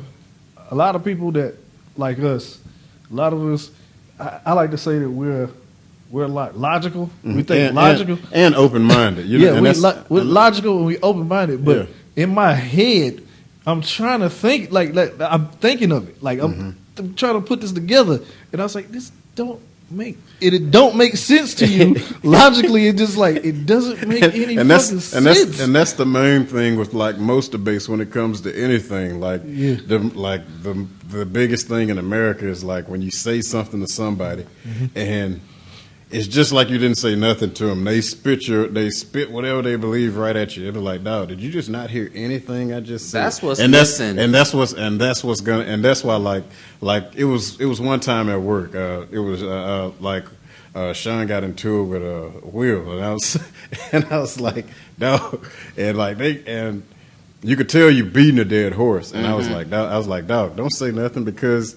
a lot of people that like us, a lot of us, I like to say that we're logical. We think logical and open minded. We're logical and we open minded. But in my head, I'm trying to think like I'm thinking of it. Like I'm trying to put this together, and I was like, this don't make sense to you logically. It just like it doesn't make any fucking sense. And that's the main thing with like most debates when it comes to anything. Like the biggest thing in America is like when you say something to somebody and it's just like you didn't say nothing to them. They spit whatever they believe right at you. They're like, "Dog, did you just not hear anything I just said?" That's what's missing. That's why like it was one time at work. It was Sean got into it with Will, and I was like, "Dog," and you could tell you beating a dead horse. And I was like, "Dog, don't say nothing because."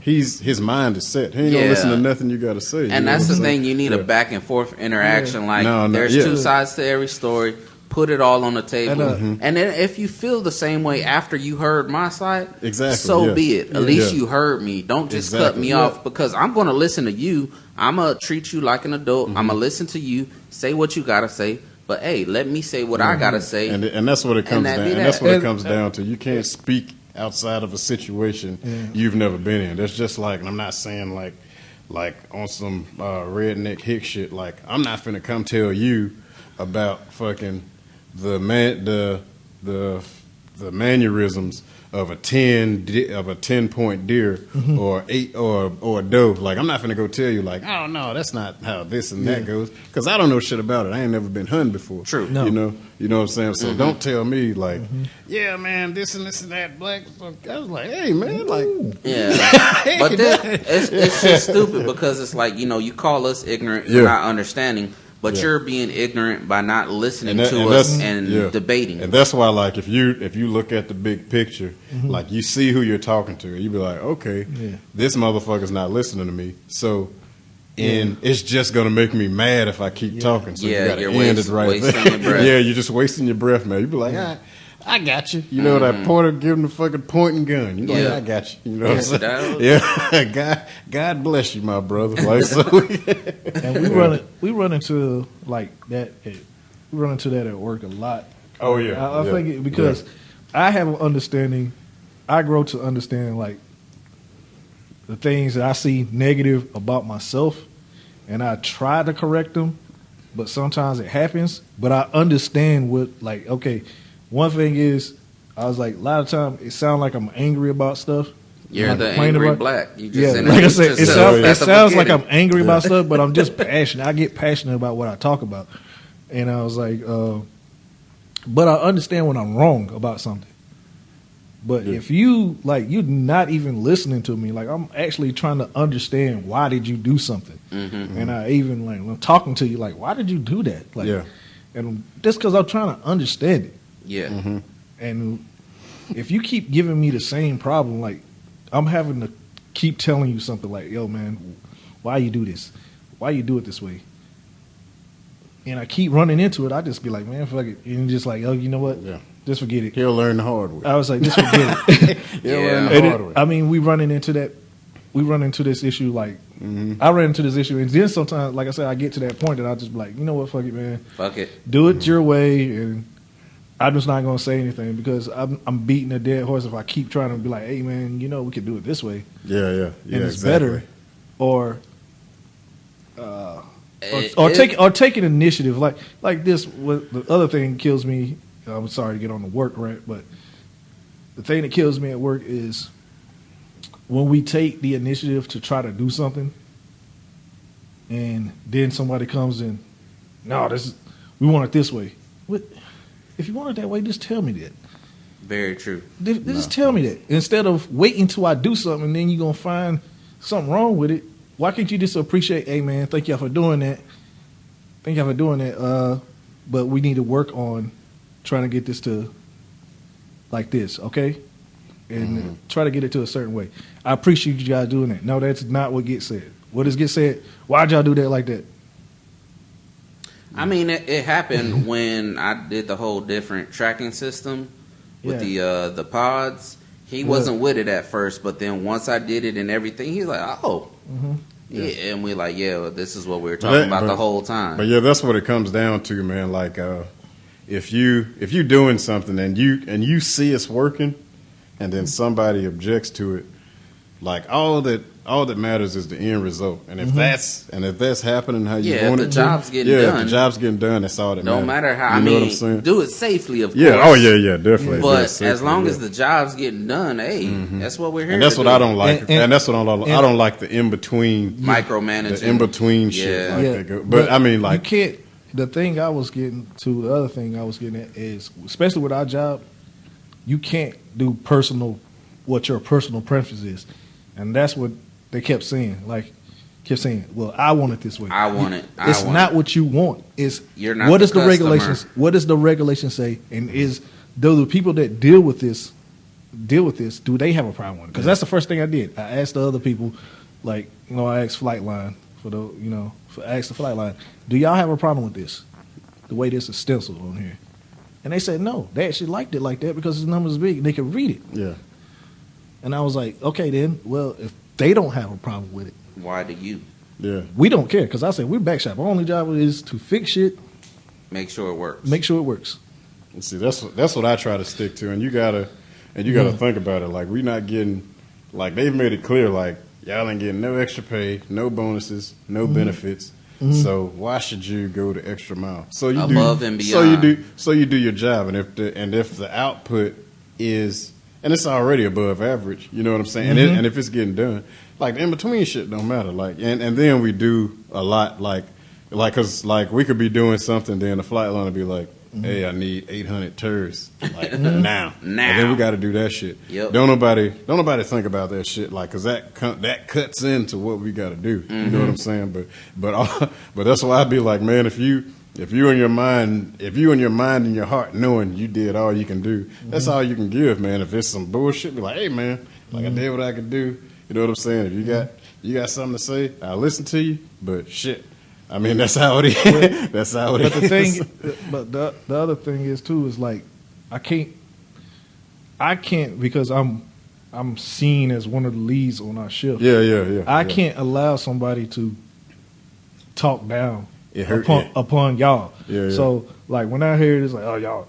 His mind is set. He ain't gonna listen to nothing you gotta say. And that's the thing. You need a back and forth interaction. Like there's two sides to every story. Put it all on the table. And then if you feel the same way after you heard my side, so be it. At least you heard me. Don't just cut me off because I'm gonna listen to you. I'm gonna treat you like an adult. I'm gonna listen to you. Say what you gotta say. But hey, let me say what I gotta say. And that's what it comes down. And that's what it comes down to. You can't speak outside of a situation you've never been in. That's just like, and I'm not saying like on some redneck hick shit. Like I'm not finna come tell you about fucking the mannerisms of a 10-point deer or 8 or a doe. Like I'm not finna go tell you like, oh no, that's not how this and that goes, because I don't know shit about it. I ain't never been hunting before. True. No. You know what I'm saying? So don't tell me like, yeah man, this and that black. I was like, hey man, like but it's just stupid because it's like, you call us ignorant for not understanding. But you're being ignorant by not listening to us and debating. And that's why, like, if you look at the big picture, like, you see who you're talking to, you be like, okay, this motherfucker's not listening to me. So, and it's just going to make me mad if I keep talking. So you got to end it right there. Your breath. Yeah, you're just wasting your breath, man. You be like, I got you. You know that Porter give him the fucking pointing gun. You know, I got you. You know what I'm saying? Yeah. God bless you, my brother. Like so. And we run into like that. We run into that at work a lot. Oh yeah. I think because I have an understanding. I grow to understand like the things that I see negative about myself, and I try to correct them, but sometimes it happens. But I understand what, like, okay, one thing is, I was like, a lot of times it sounds like I'm angry about stuff. You're the angry black. You just like I said, it sounds like I'm angry about stuff, but I'm just passionate. I get passionate about what I talk about. And I was like, but I understand when I'm wrong about something. But if you, like, you're not even listening to me, like, I'm actually trying to understand why did you do something. And I even, like, when I'm talking to you, like, why did you do that? Like, and just because I'm trying to understand it. Yeah. And if you keep giving me the same problem, like, I'm having to keep telling you something like, yo, man, why you do this? Why you do it this way? And I keep running into it. I just be like, man, fuck it. And just like, oh, you know what? Yeah. Just forget it. He'll learn the hard way. I was like, just forget it. He'll learn the hard way. I mean, we run into this issue like, I ran into this issue. And then sometimes, like I said, I get to that point that I just be like, you know what, fuck it, man. Fuck it. Do it your way. And I'm just not going to say anything because I'm beating a dead horse if I keep trying to be like, hey, man, you know, we could do it this way. Yeah, and it's better. Or take an initiative. Like this, what the other thing kills me, I'm sorry to get on the work rant, but the thing that kills me at work is when we take the initiative to try to do something and then somebody comes in, no, we want it this way. What? If you want it that way, just tell me that. Very true. Just tell me that. Instead of waiting till I do something and then you're going to find something wrong with it, why can't you just appreciate, hey, man, thank y'all for doing that. Thank y'all for doing that. But we need to work on trying to get this to like this, okay? And try to get it to a certain way. I appreciate you guys doing that. No, that's not what gets said. What does get said? Why'd y'all do that like that? I mean, it happened when I did the whole different tracking system with the pods. He wasn't with it at first, but then once I did it and everything, he's like, oh. Yeah, and we're like, yeah, well, this is what we were talking about the whole time. But yeah, that's what it comes down to, man. Like, if you doing something and you see it's working, and then somebody objects to it, like all that matters is the end result. And if that's happening how you want it to, the job's getting done. If the job's getting done, that's all that matters. No matter how, you know what I'm saying? Do it safely, of course. Yeah, oh yeah, definitely. But as long as the job's getting done, hey, that's what we're here. And that's what do. I don't like. And that's what I don't like the in between micromanaging, the in between shit. Like that. But I mean, like you can't. The thing I was getting to, the other thing I was getting at is, especially with our job, you can't do what your personal preference is, and that's what they kept saying. Well, I want it this way. I want it. It's not what you want. It's you're not. What does the regulations? What does the regulation say? And do the people that deal with this? Do they have a problem with it? Because that's the first thing I did. I asked the other people, like, you know, I asked Flightline asked the Flightline, do y'all have a problem with this? The way this is stenciled on here, and they said no. They actually liked it like that because the numbers are big and they could read it. Yeah. And I was like, okay, then, well, if they don't have a problem with it, why do you? Yeah. We don't care because I said we're back shop. Our only job is to fix shit. Make sure it works. And see, that's what I try to stick to, and you gotta think about it. Like, we're not getting, like, they've made it clear, like, y'all ain't getting no extra pay, no bonuses, no benefits. So why should you go the extra mile? So you above and beyond. So you do your job, and if the output is, and it's already above average, you know what I'm saying? And if it's getting done, like, the in between shit don't matter. Like, and then we do a lot, like, cause like we could be doing something, then the flight line would be like, hey, I need 800 tourists, like now. And then we got to do that shit. Yep. Don't nobody think about that shit, like, cause that cuts into what we got to do. You know what I'm saying? But that's why I'd be like, man, if you in your mind and your heart knowing you did all you can do, that's all you can give, man. If it's some bullshit, be like, hey, man, like, I did what I could do. You know what I'm saying? If you got something to say, I'll listen to you. But shit, I mean, that's how it is. That's how it is. But the other thing is too is, like, I can't I can't because I'm seen as one of the leads on our shift. Yeah. I can't allow somebody to talk down It upon y'all. Yeah. So like when I hear it, it's like, oh y'all,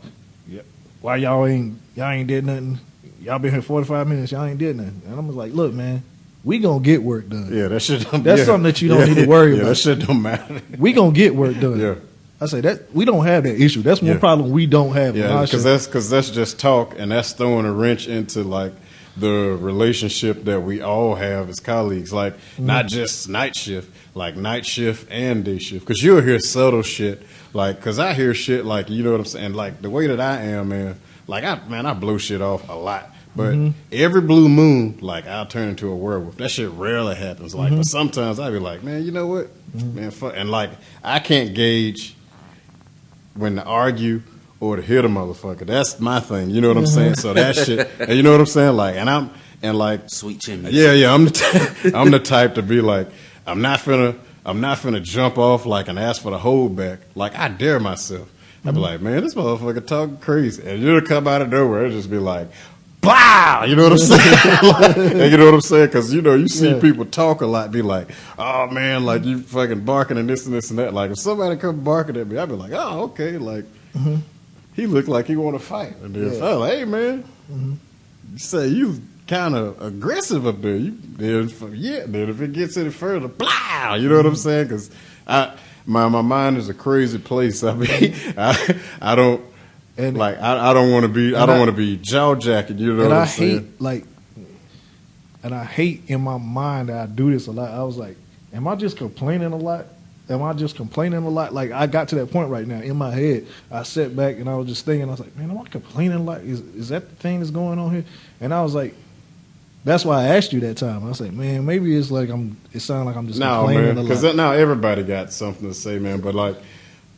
why y'all ain't did nothing? Y'all been here 45 minutes, y'all ain't did nothing. And I'm just like, look, man, we gonna get work done. Yeah, that shit. That's something that you don't need to worry about. Yeah, that shit don't matter. We gonna get work done. Yeah. I say that we don't have that issue. That's one problem we don't have. Yeah, because that's just talk, and that's throwing a wrench into like the relationship that we all have as colleagues. Like not just night shift, like night shift and day shift. Because you'll hear subtle shit, like because I hear shit like you know what I'm saying. Like the way that I am, man. Like I blow shit off a lot. But every blue moon, like I'll turn into a werewolf. That shit rarely happens. Like, but sometimes I be like, man, you know what, man, fuck. And like I can't gauge when to argue or to hit a motherfucker. That's my thing. You know what I'm saying? So that shit, and you know what I'm saying? Like, and like Sweet chimney. Yeah. I'm the type to be like, I'm not finna jump off like and ask for the hold back. Like I dare myself. I'd be like, man, this motherfucker talking crazy, and you'll come out of nowhere. It'll just be like, blah! You know what I'm saying? Like, and you know what I'm saying? Because you see people talk a lot, be like, oh man, like you fucking barking and this and this and that. Like if somebody come barking at me, I'd be like, oh okay, like he looked like he want to fight, and then I was like, hey man, you say you kind of aggressive up there. Then if it gets any further, blah! You know what I'm saying? Because my mind is a crazy place. I mean, I don't. And like I don't want to be I don't want to be jaw jacking, you know what I'm saying? I hate in my mind that I do this a lot. I was like, am I just complaining a lot? Like I got to that point right now in my head. I sat back and I was just thinking, I was like, man, am I complaining a lot? Is that the thing that's going on here? And I was like, that's why I asked you that time. I was like, man, maybe it's like it sounds like I'm just complaining a lot. Because now everybody got something to say, man. But like,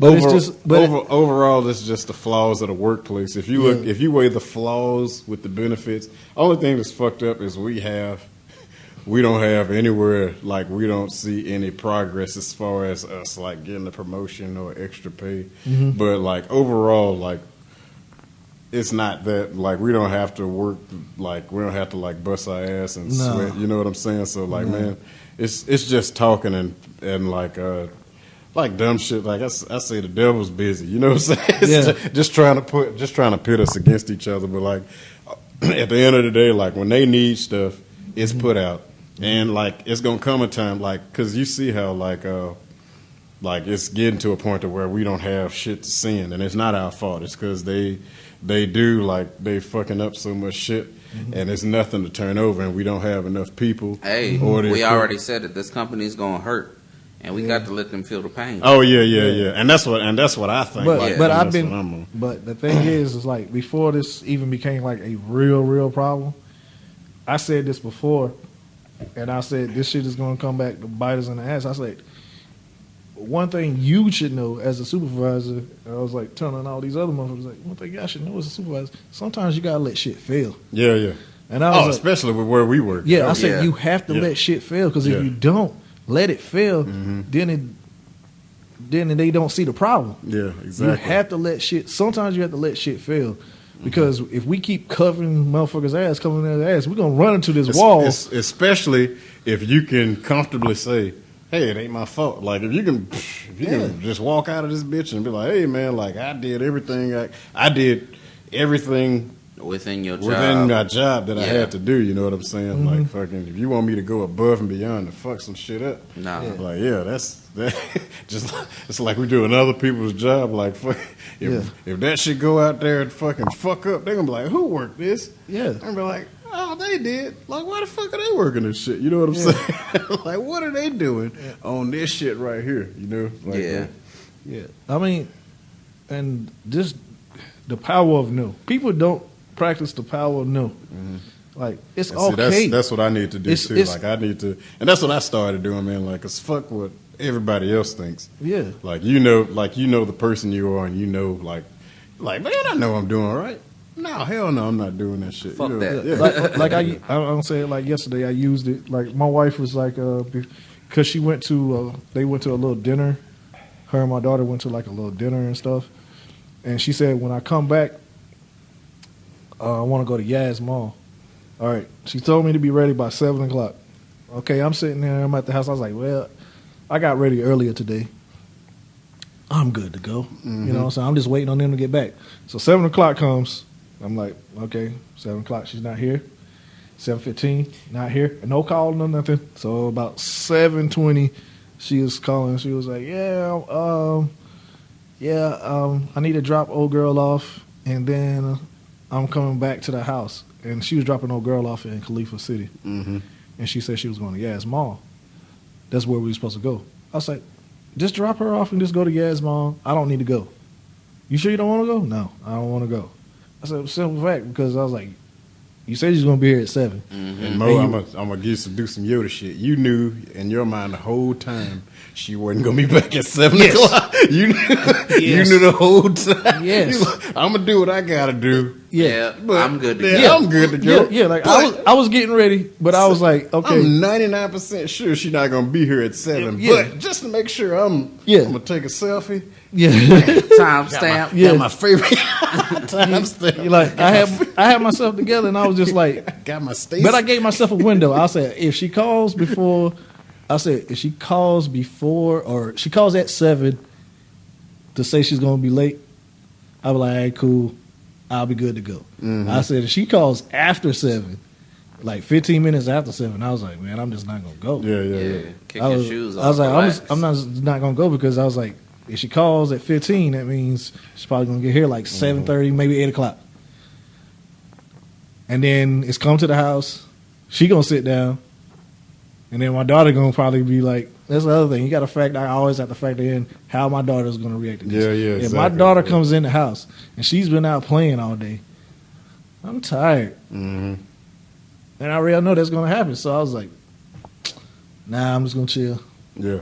overall, it's just the flaws of the workplace. If you weigh the flaws with the benefits, only thing that's fucked up is we don't have anywhere, like we don't see any progress as far as us like getting a promotion or extra pay. But like overall, like it's not that like we don't have to work, like we don't have to like bust our ass and sweat. You know what I'm saying? So like, man, it's just talking and like dumb shit. Like I say, the devil's busy. You know what I'm saying? It's just trying to pit us against each other. But like at the end of the day, like when they need stuff, it's put out, and like it's gonna come a time, like because you see how like it's getting to a point to where we don't have shit to send, and it's not our fault. It's because they do like they fucking up so much shit. And it's nothing to turn over, and we don't have enough people. Hey, we already said it. This company's gonna hurt, and we got to let them feel the pain. Oh yeah. And that's what I think. But the thing is like before this even became like a real problem. I said this before, and I said this shit is gonna come back to bite us in the ass. I said one thing you should know as a supervisor. I was like telling all these other motherfuckers like one thing y'all should know as a supervisor. Sometimes you gotta let shit fail. Yeah. And I was especially with where we work. Yeah, I said you have to let shit fail because if you don't let it fail, then they don't see the problem. Yeah, exactly. You have to let shit. Sometimes you have to let shit fail. Because if we keep covering motherfuckers' ass, we're gonna run into this wall. Especially if you can comfortably say, hey, it ain't my fault. Like if you can just walk out of this bitch and be like, hey man, like I did everything within my job that I had to do. You know what I'm saying? Like fucking, if you want me to go above and beyond to fuck some shit up, like that's just it's like we doing other people's job. Like fuck, if that shit go out there and fucking fuck up, they're gonna be like, who worked this? Yeah, and be like, oh, they did. Like, why the fuck are they working this shit? You know what I'm saying? Like, what are they doing on this shit right here? You know? Like, yeah. I mean, and just the power of no. People don't practice the power of no. Like, it's okay. That's what I need to do too. Like, I need to, and that's what I started doing, man. Like, 'cause fuck what everybody else thinks. Yeah. Like, you know the person you are, and you know, like, man, I know I'm doing all right. No, hell no, I'm not doing that shit. Fuck that. Yeah. Like I don't say it like yesterday. I used it. Like my wife was like, because she went to, they went to a little dinner. Her and my daughter went to like a little dinner and stuff. And she said, when I come back, I want to go to Yaz Mall. All right. She told me to be ready by 7 o'clock. Okay, I'm sitting there. I'm at the house. I was like, well, I got ready earlier today. I'm good to go. You know what I'm saying? I'm just waiting on them to get back. So 7 o'clock comes. I'm like, okay, 7 o'clock. She's not here. 7:15, not here. No call, no nothing. So about 7:20, she was calling. She was like, I need to drop old girl off, and then I'm coming back to the house. And she was dropping old girl off in Khalifa City. And she said she was going to Yaz Mall. That's where we were supposed to go. I was like, just drop her off and just go to Yaz Mall. I don't need to go. You sure you don't want to go? No, I don't want to go. I said, simple fact, because I was like, you said you was going to be here at 7. And Mo, I'm going to do some Yoda shit. You knew in your mind the whole time she wasn't going to be back at 7 o'clock. You knew, you knew the whole time. Yes. I'm going to do what I got to do. Yeah, But I'm good to go. yeah, I'm good to go. Yeah, like I was getting ready, but I was like, okay. I'm 99% sure she's not going to be here at 7. Yeah. But just to make sure I'm going to take a selfie. Yeah. Timestamp. Yeah. Got my favorite timestamp. Like I had myself together, and I was just like, Got my Stacy. but I gave myself a window. I said, if she calls or she calls at 7 to say she's gonna be late, I'll be like, all right, cool, I'll be good to go. I said, if she calls after 7, like 15 minutes after 7, I was like, man, I'm just not gonna go. Yeah. Kick your shoes off. I was like, relax. I'm not gonna go, because I was like, if she calls at 15, that means she's probably gonna get here like 7:30, maybe 8 o'clock. And then it's come to the house. She gonna sit down, and then my daughter gonna probably be like, that's the other thing. You got to factor. I always have to factor in how my daughter's gonna react to this. Yeah, If exactly. my daughter comes in the house and she's been out playing all day, I'm tired, and I already know that's gonna happen. So I was like, nah, I'm just gonna chill. Yeah.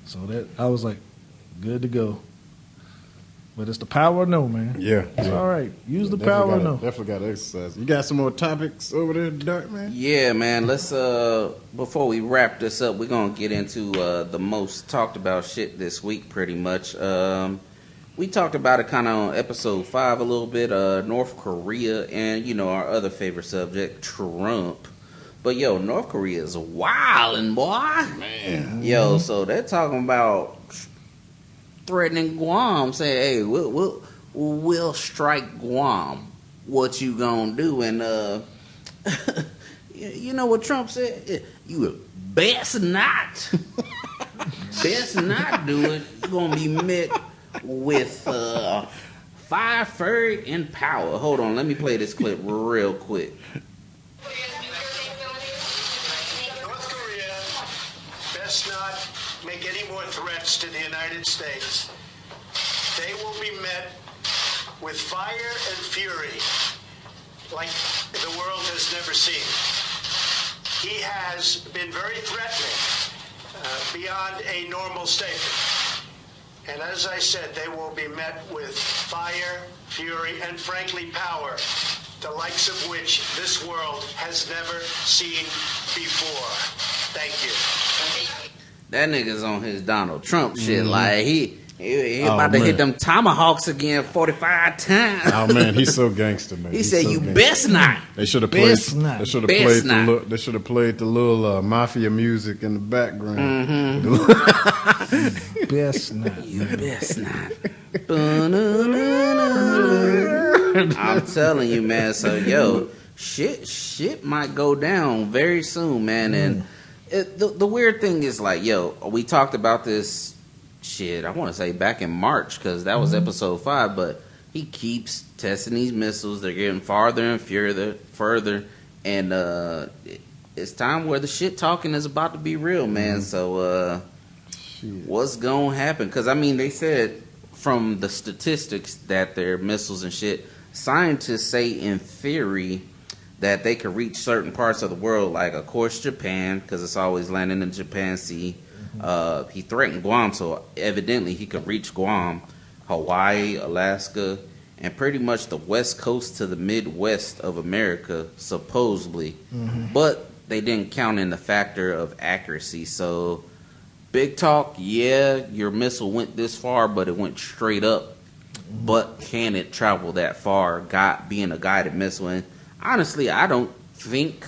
So that I was like, good to go. But it's the power of no, man. Yeah. It's all right. Use the Definitely power of gotta- no. Definitely got to exercise. You got some more topics over there, Dark Man? Yeah, man. Let's before we wrap this up, we're gonna get into the most talked about shit this week, pretty much. We talked about it kind of on episode 5 a little bit. North Korea and our other favorite subject, Trump. But yo, North Korea is wildin', boy. Man. Yo, so they're talking about threatening Guam, saying, "Hey, we'll strike Guam. What you gonna do?" And you know what Trump said? You best not, best not do it. You're gonna be met with fire, fury, and power. Hold on, let me play this clip real quick. North Korea best not make any more threats to the United States. They will be met with fire and fury like the world has never seen. He has been very threatening beyond a normal statement. And as I said, they will be met with fire, fury, and frankly power, the likes of which this world has never seen before. Thank you. That nigga's on his Donald Trump shit. Like he Oh, about to man. hit them tomahawks again 45 times. Oh man, he's so gangster, man. He He's said, so "You gangster. best not." They should have played. Best not. They should have Best played. not. They should have played the little mafia music in the background. Best not. You best not. I'm telling you, man. So yo, shit might go down very soon, man. And the weird thing is, like, yo, we talked about this shit. I want to say back in March, because that was episode 5. But he keeps testing these missiles. They're getting farther and further, and it's time where the shit talking is about to be real, man. So what's gonna happen? Because I mean, they said from the statistics that their missiles and shit, scientists say in theory that they could reach certain parts of the world, like of course Japan, because it's always landing in Japan Sea. He threatened Guam, so evidently he could reach Guam, Hawaii, Alaska, and pretty much the west coast to the Midwest of America, supposedly. But they didn't count in the factor of accuracy. So big talk, yeah, your missile went this far, but it went straight up. but can it travel that far? Being a guided missile, and honestly, I don't think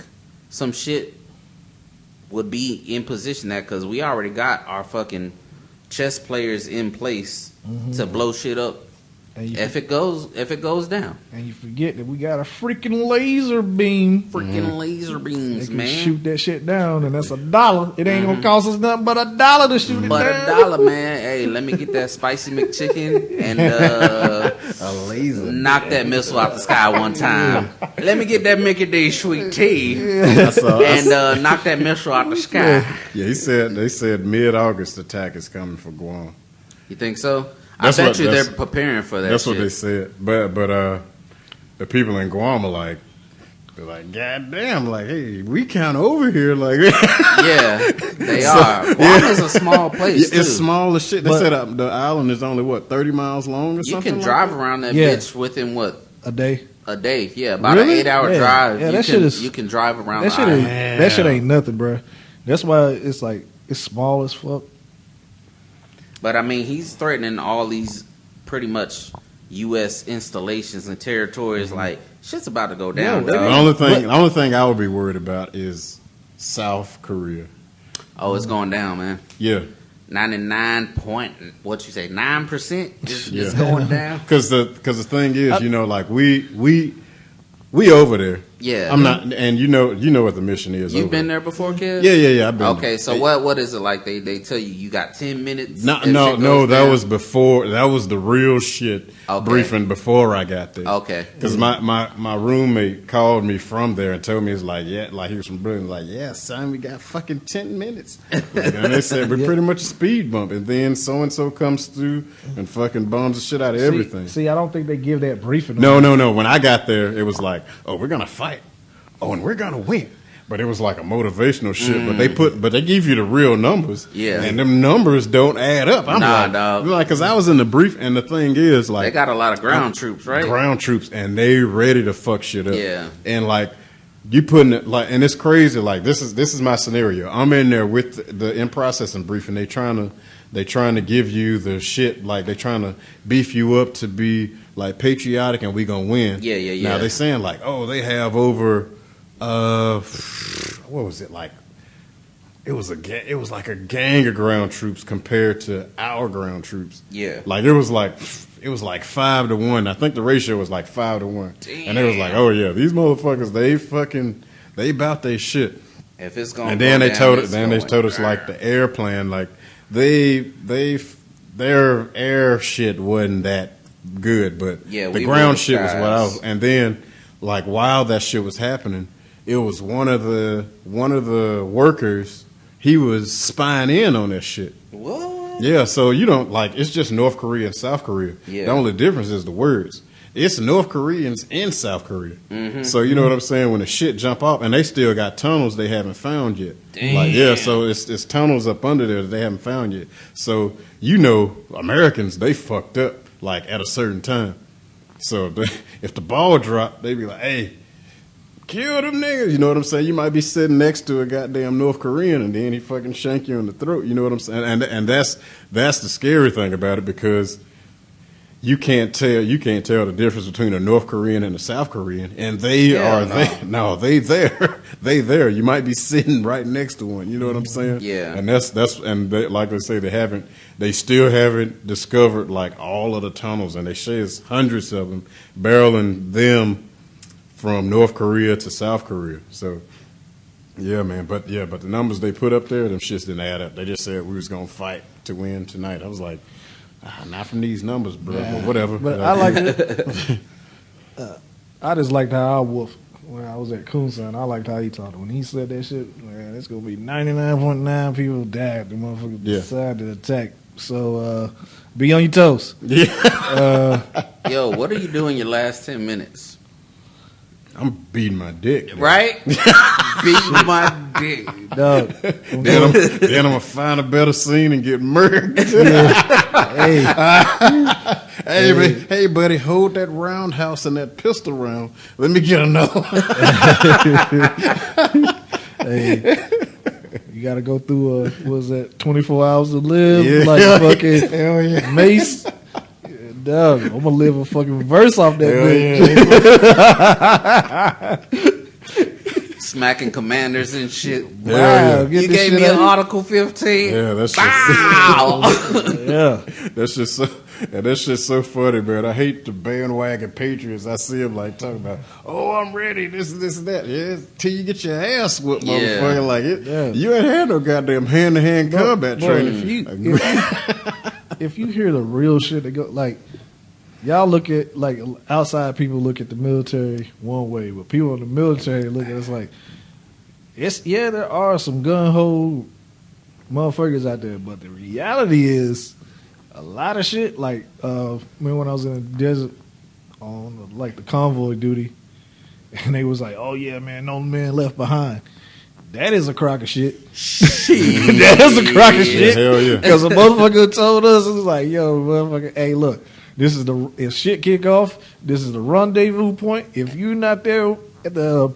some shit would be in position that because we already got our fucking chess players in place to blow shit up if it goes down. And you forget that we got a freaking laser beam. Laser beams, They can man. shoot that shit down, and that's $1. It ain't gonna cost us nothing but $1 to shoot it But down. $1, man. Hey, let me get that spicy McChicken and A laser. knock that missile out the sky one time. Let me get that Mickey D sweet tea and knock that missile out the sky. Yeah, they said mid-August attack is coming for Guam. You think so? That's I bet what- you that's- they're preparing for that. That's shit. what they said. But the people in Guam are like, they're like, God damn, like, hey, we kind of over here, like, Yeah, they are. Guam is a small place. it's too. small as shit. They But- said the island is only 30 miles long or You something. can like drive that? around that Yeah. bitch within what? A day. A day. Yeah, about Really? an 8-hour Yeah. drive. Yeah, you that can, shit is- you can drive around That the shit island. ain't. That shit ain't nothing, bro. That's why it's like it's small as fuck. But I mean, he's threatening all these pretty much U.S. installations and territories. Like shit's about to go down. Yeah, dog. The only thing I would be worried about is South Korea. Oh, it's going down, man. Yeah. 9% is Yeah. going down. Because the thing is, like we over there. Yeah. I'm not, and you know what the mission is. You've over been there before, kid? Yeah. I've been. Okay, so what is it like? They tell you got 10 minutes. No, if shit no. goes That down? was before. That was the real shit Okay. briefing before I got there. Okay. Because my roommate called me from there and told me it's like he was from Brooklyn. Like, yeah, son, we got fucking 10 minutes. And they said we're pretty much a speed bump, and then so and so comes through and fucking bombs the shit out of everything. See, I don't think they give that briefing. No. When I got there, it was like, oh, we're gonna fight. Oh, and we're gonna win. But it was like a motivational shit. But they give you the real numbers. Yeah. And them numbers don't add up. I'm Nah, like, dog. because I was in the brief, and the thing is, like, They got a lot of ground troops, right? ground troops, and they ready to fuck shit up. Yeah. And like, you putting it like, and it's crazy. Like, this is my scenario. I'm in there with the in processing briefing. They trying to give you the shit. Like, they trying to beef you up to be like patriotic, and we gonna win. Yeah. Now they saying like, oh, they have over, what was it like? It was like a gang of ground troops compared to our ground troops. Yeah. Like it was like 5-1. I think the ratio was like 5-1. And they was like, oh yeah, these motherfuckers, they about they shit. If it's going, And then they told us down. like the airplane, like their air shit wasn't that good, but Yeah, the we ground were shit was what I was. guys. And then like while that shit was happening, it was one of the workers. He was spying in on that shit. What? Yeah, so you don't like it's just North Korea and South Korea. Yeah. The only difference is the words. It's North Koreans in South Korea. Mm-hmm. So you know what I'm saying? When the shit jump off, and they still got tunnels they haven't found yet. Damn. Like yeah, so it's tunnels up under there that they haven't found yet. So Americans they fucked up like at a certain time. So if the ball dropped, they be like, hey, kill them niggas. You know what I'm saying? You might be sitting next to a goddamn North Korean, and then he fucking shank you in the throat. You know what I'm saying? And that's the scary thing about it, because you can't tell the difference between a North Korean and a South Korean, and they there. You might be sitting right next to one. You know what I'm saying? Yeah. And like they say, they still haven't discovered like all of the tunnels, and they say it's hundreds of them barreling them from North Korea to South Korea. So yeah, man. But the numbers they put up there, them shits didn't add up. They just said we was gonna fight to win tonight. I was like, not from these numbers, bro. But whatever. But I like it. I just liked how our Wolf, when I was at Coonson, I liked how he talked. When he said that shit, man, it's gonna be 99.9 people died. The motherfucker decided to attack. So be on your toes. Yeah. Yo, what are you doing your last 10 minutes? I'm beating my dick. Right? Beating my dick. Dog. Then I'm gonna find a better scene and get murdered. Hey, Hey, buddy, hold that roundhouse and that pistol round. Let me get another one. hey. You got to go through, 24 hours to live? Yeah. Like fucking Hell yeah. Mace. Dog, I'm gonna live a fucking verse off that bitch. Smacking commanders and shit. Wow, You gave me an Article 15. Yeah, that's Wow. Yeah, that's just so. And that shit's so funny, man. I hate the bandwagon patriots. I see them like talking about, oh, I'm ready, this, and that. Yeah, till you get your ass whooped, motherfucker. Like it, you ain't had no goddamn hand-to-hand combat training. If you hear the real shit that go, like, y'all look at, like, outside people look at the military one way, but people in the military look at us like, there are some gun-ho motherfuckers out there, but the reality is, a lot of shit, like, remember when I was in the desert on, like, the convoy duty, and they was like, oh, yeah, man, no man left behind. That is a crock of shit. That is a crock of shit. Hell yeah. Because a motherfucker told us, it was like, yo, motherfucker, hey, look, this is if shit kick off, this is the rendezvous point. If you're not there at the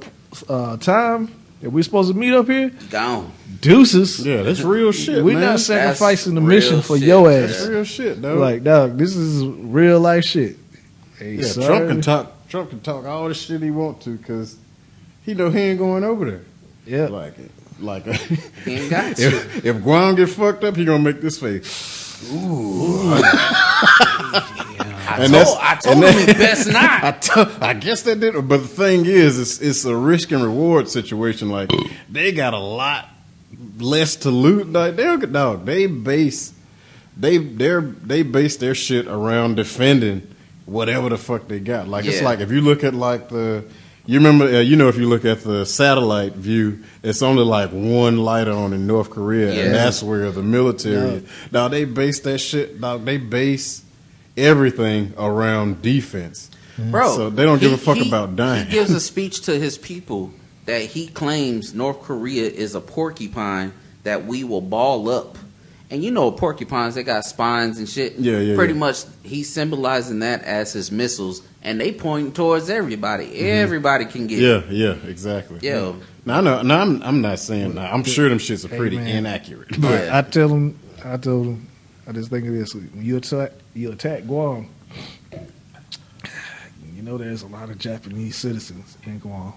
time that we're supposed to meet up here, Gone. Deuces. Yeah, that's real shit. We're man. not sacrificing the That's mission real for shit. your ass. That's real shit, dog. Like, dog, this is real life shit. Hey, yeah, sorry. Trump can talk all the shit he want to because he know he ain't going over there. Yeah. Like He ain't got to. if Guam get fucked up, he gonna make this face. Ooh. I told him he best not. I guess that did, but the thing is, it's a risk and reward situation. Like they got a lot less to loot. Like they base their shit around defending whatever the fuck they got. Like it's like if you look at like you remember if you look at the satellite view, it's only like one light on in North Korea, and that's where the military. Now they base that shit. They base everything around defense. Bro, so they don't give a fuck about dying. He gives a speech to his people that he claims North Korea is a porcupine that we will ball up. And you know porcupines, they got spines and shit. Pretty much he's symbolizing that as his missiles, and they pointing towards everybody. Mm-hmm. Everybody can get it. Yeah, exactly. Yeah. Now, I'm not saying that. I'm sure them shits are pretty inaccurate. But I told him, I just think of this. When you attack Guam, you know there's a lot of Japanese citizens in Guam.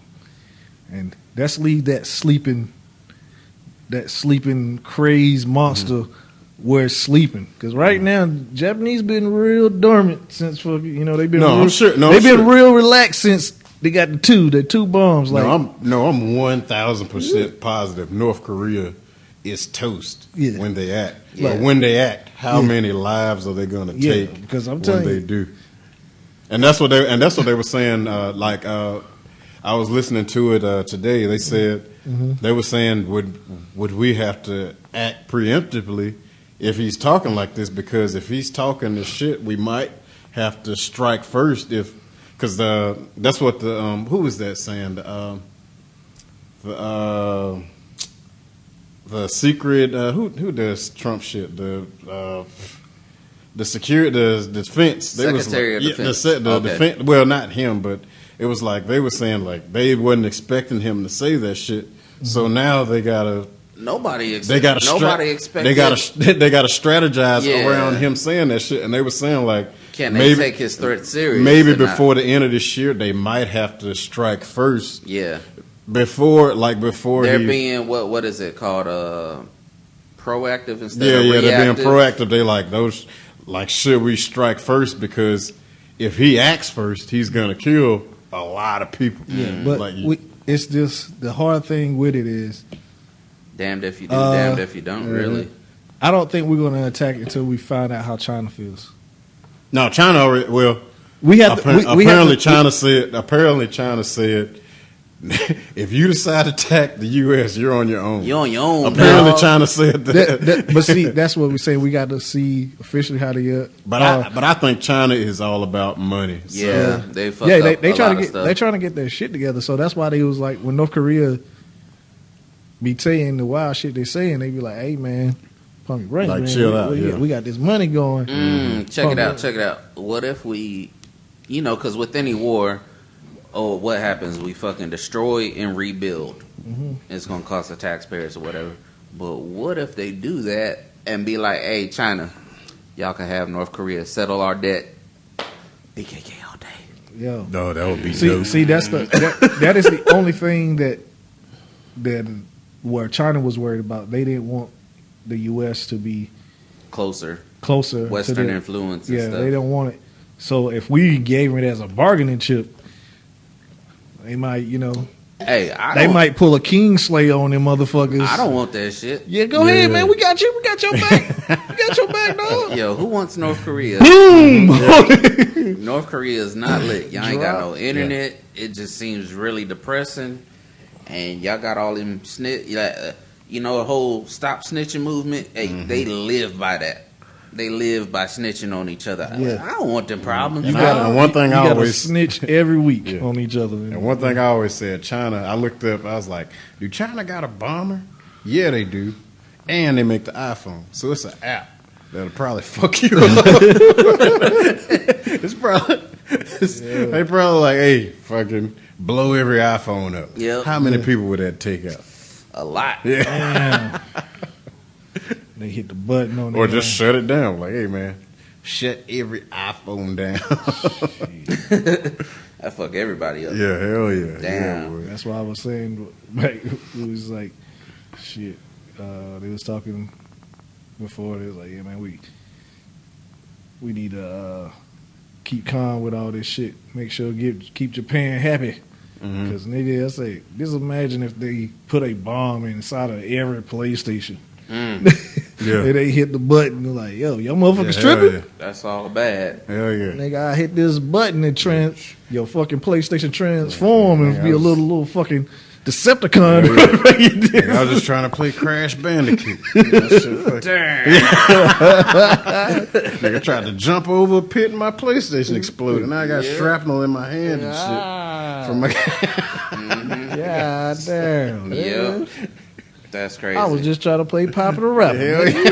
And let's leave that sleeping crazed monster where it's sleeping. Because right now, Japanese been real dormant since they've been been real relaxed since they got the two bombs. Like I'm 1000% positive North Korea is toast when they act. But when they act, how many lives are they going to take? Because I'm telling you, they do. And that's what they were saying. I was listening to it today. They said they were saying would we have to act preemptively if he's talking like this? Because if he's talking this shit, we might have to strike first. Because that's what who was that saying? The secret who does Trump shit? The security, the defense, Secretary of Defense. Defense. Well, not him, but it was like they were saying like they wasn't expecting him to say that shit. So now they gotta. Nobody expected. They gotta strategize around him saying that shit, and they were saying like, can they take his threat serious? Maybe before the end of this year, they might have to strike first. Yeah. Before they're being what is it called? Proactive instead of reactive. Yeah, they're being proactive. They like those. Like, should we strike first? Because if he acts first, he's gonna kill a lot of people. Yeah, but it's just the hard thing with it is damned if you do, damned if you don't. Really, I don't think we're gonna attack until we find out how China feels. No, China already. Well, China said. If you decide to attack the U.S., you're on your own. You're on your own. Apparently, China said that. But see, that's what we say. We got to see officially how they. But I think China is all about money. So. Yeah, they trying to get their shit together. So that's why they was like when North Korea be saying the wild shit they saying, they be like, "Hey man, pump your brakes, like, man. Chill out. We got this money going. Check it out. What if we, because with any war. Oh, what happens? We fucking destroy and rebuild. Mm-hmm. It's going to cost the taxpayers or whatever. But what if they do that and be like, hey, China, y'all can have North Korea, settle our debt, BKK all day. Yo. No, that would be See, dope. see, that is the only thing that where China was worried about. They didn't want the U.S. to be Closer. to Western their, influence and Yeah, stuff. they don't want it. So if we gave it as a bargaining chip, they might, Hey, they might pull a Kingsley on them motherfuckers. I don't want that shit. Yeah, go ahead, man. We got you. We got your back. We got your back, dog. Yo, who wants North Korea? Boom. North Korea is not lit. Y'all ain't got no internet. It just seems really depressing. And y'all got all them the whole stop snitching movement. Hey, they live by that. They live by snitching on each other. Yeah. I don't want them problems. You And got one thing you I gotta always snitch every week on each other. And one thing I always said, China, I looked up, I was like, do China got a bomber? Yeah, they do. And they make the iPhone. So it's an app that'll probably fuck you up. They probably like, hey, fucking blow every iPhone up. Yep. How many people would that take out? A lot. Damn. They hit the button on Or their just shut it down. Like, hey, man, shut every iPhone down. That fuck everybody up. Yeah, hell yeah. Damn. Yeah, boy. That's why I was saying, like, it was like, shit. They was talking before. They was like, yeah, man, we need to keep calm with all this shit. Make sure keep Japan happy. Because nigga, I say, just imagine if they put a bomb inside of every PlayStation. Yeah. And they hit the button, they're like, yo, y'all motherfuckers Hell tripping? yeah. That's all bad. Hell yeah. Nigga, I hit this button and your fucking PlayStation transform and be a little fucking Decepticon. I was just trying to play Crash Bandicoot. Nigga tried to jump over a pit and my PlayStation exploded. Now I got shrapnel in my hand and shit. From my God damn. Yep. That's crazy. I was just trying to play Popular Rap. Hell yeah.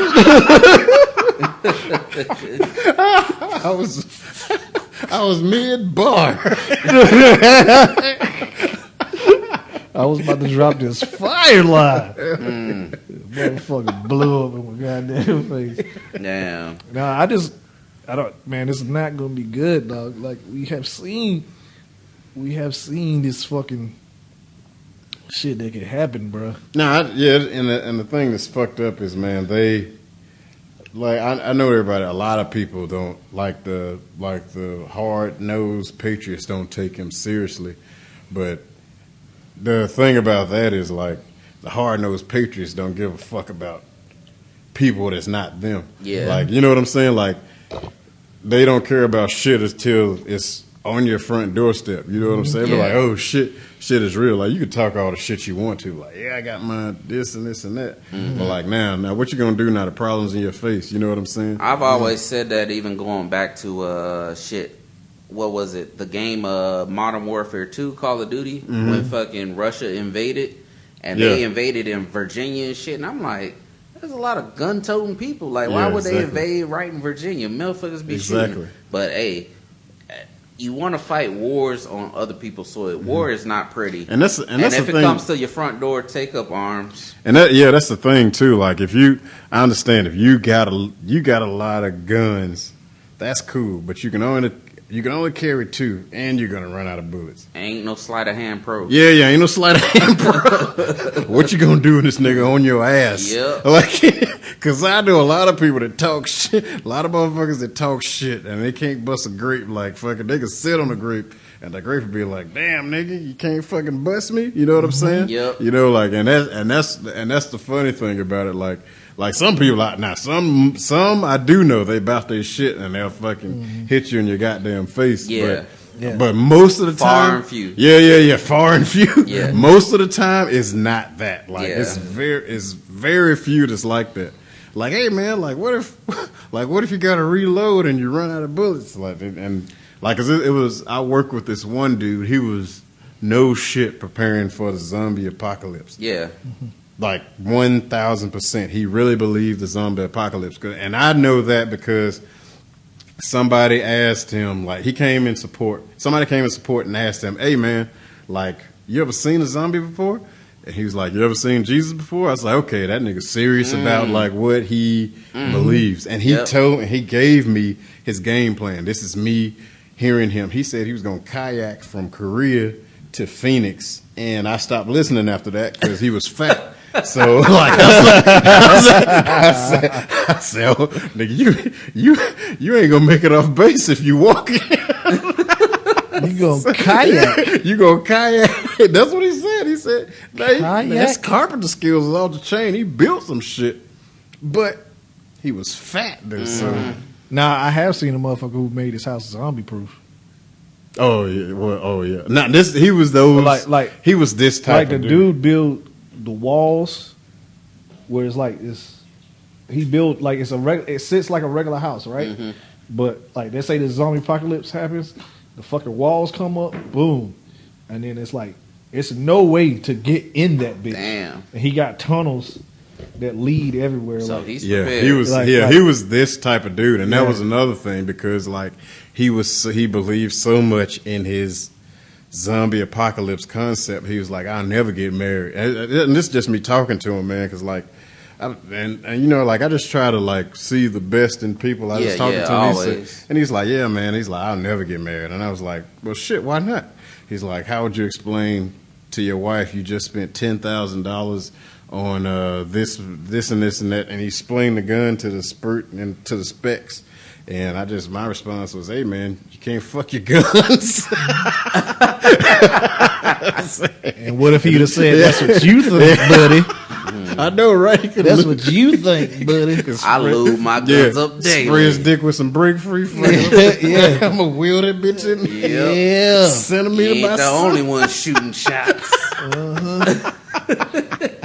I was mid bar. I was about to drop this fire line. Motherfucker blew up in my goddamn face. Damn. Nah, I don't, man, this is not going to be good, dog. Like, we have seen this fucking shit that could happen, bro. And the thing that's fucked up is, man, they like I know everybody. A lot of people don't like the hard nosed patriots don't take him seriously, but the thing about that is like the hard nosed patriots don't give a fuck about people that's not them. Yeah, like you know what I'm saying. Like they don't care about shit until it's on your front doorstep. You know what I'm saying? Yeah. They're like, oh shit is real. Like you can talk all the shit you want to. Like, yeah, I got my this and this and that. But like now what you gonna do now? The problems in your face. You know what I'm saying? I've always said that, even going back to what was it? The game Modern Warfare 2, Call of Duty, when fucking Russia invaded and they invaded in Virginia and shit. And I'm like, there's a lot of gun-toting people. Like, why would they invade right in Virginia? Motherfuckers be shooting. But hey, you want to fight wars on other people's soil. War is not pretty. And if it comes to your front door, take up arms. And that's the thing too. Like I understand if you got a lot of guns, that's cool. But you can only carry 2, and you're gonna run out of bullets. Ain't no sleight of hand pro. Yeah, ain't no sleight of hand pro. What you gonna do with this nigga on your ass? Yep. Like, cause I know a lot of people that talk shit, a lot of motherfuckers that talk shit, and they can't bust a grape. Like fucking, they can sit on a grape, and the grape will be like, "Damn, nigga, you can't fucking bust me." You know what I'm saying? Yep. You know, like, and that's the funny thing about it. Like some people, some I do know they about their shit and they'll fucking hit you in your goddamn face. Yeah. But most of the time, Far and few. Yeah, far and few. Yeah. Most of the time, it's not that. Like Yeah. it's very few that's like that. Like, hey man, like what if you got to reload and you run out of bullets? Like, and like, 'cause it was, I worked with this one dude. He was no shit preparing for the zombie apocalypse. Yeah. Like 1,000%, he really believed the zombie apocalypse. And I know that because somebody asked him, like, he came in support. Somebody came in support and asked him, "Hey man, like, you ever seen a zombie before?" And he was like, "You ever seen Jesus before?" I was like, "Okay, that nigga's serious about like what he believes." And he he gave me his game plan. This is me hearing him. He said he was going to kayak from Korea to Phoenix, and I stopped listening after that because he was fat. So like I said, oh, nigga, you ain't gonna make it off base if you walk in. You gonna kayak? You gonna kayak? That's what he said. He said Kayak? that's carpenter skills is off the chain. He built some shit, but he was fat. Then so. Now I have seen a motherfucker who made his house zombie proof. Oh yeah, well, oh yeah. Now this he was those like he was this type Like the of dude built the walls where it's like it's he built like it's it sits like a regular house, right? But like they say the zombie apocalypse happens, the fucking walls come up, boom, and then it's like it's no way to get in that bitch. Damn. And he got tunnels that lead everywhere. So like, he's Yeah, prepared. he was. Like- He was this type of dude, and that Yeah. was another thing because like he believed so much in his zombie apocalypse concept. He was like, I'll never get married, and this is just me talking to him, man, because like. And you know, like I just try to like see the best in people. I just talking to him, always. and he's like, "Yeah, man." He's like, "I'll never get married," and I was like, "Well, shit, why not?" He's like, "How would you explain to your wife you just spent $10,000 on this, and this, and that?" And he explained the gun to the spurt and to the specs. And my response was, "Hey, man, you can't fuck your guns." and what if he'd have said, "That's what you think, buddy"? I know, right? That's what you think, buddy. I lube my guns up Spray daily. his dick with some break free. Yeah. I'm gonna wheel that bitch in. Yep. Yeah. You Centimeter ain't by the only one shooting shots.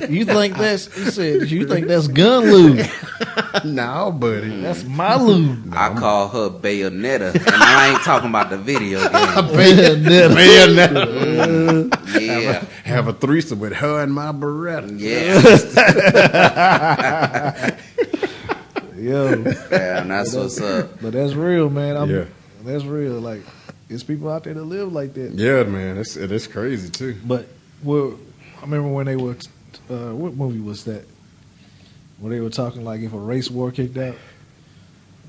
You think that's? He said, "You think that's gun lube? No, buddy. That's my lube." I call her Bayonetta, and I ain't talking about the video game. Bayonetta. Yeah, Have a threesome with her and my Beretta. yeah, Yo, and that's what's up. but that's real, man. Yeah. That's real. Like, it's people out there that live like that. Yeah, man. It's crazy too. But well, I remember when they were, what movie was that? Where they were talking like if a race war kicked out.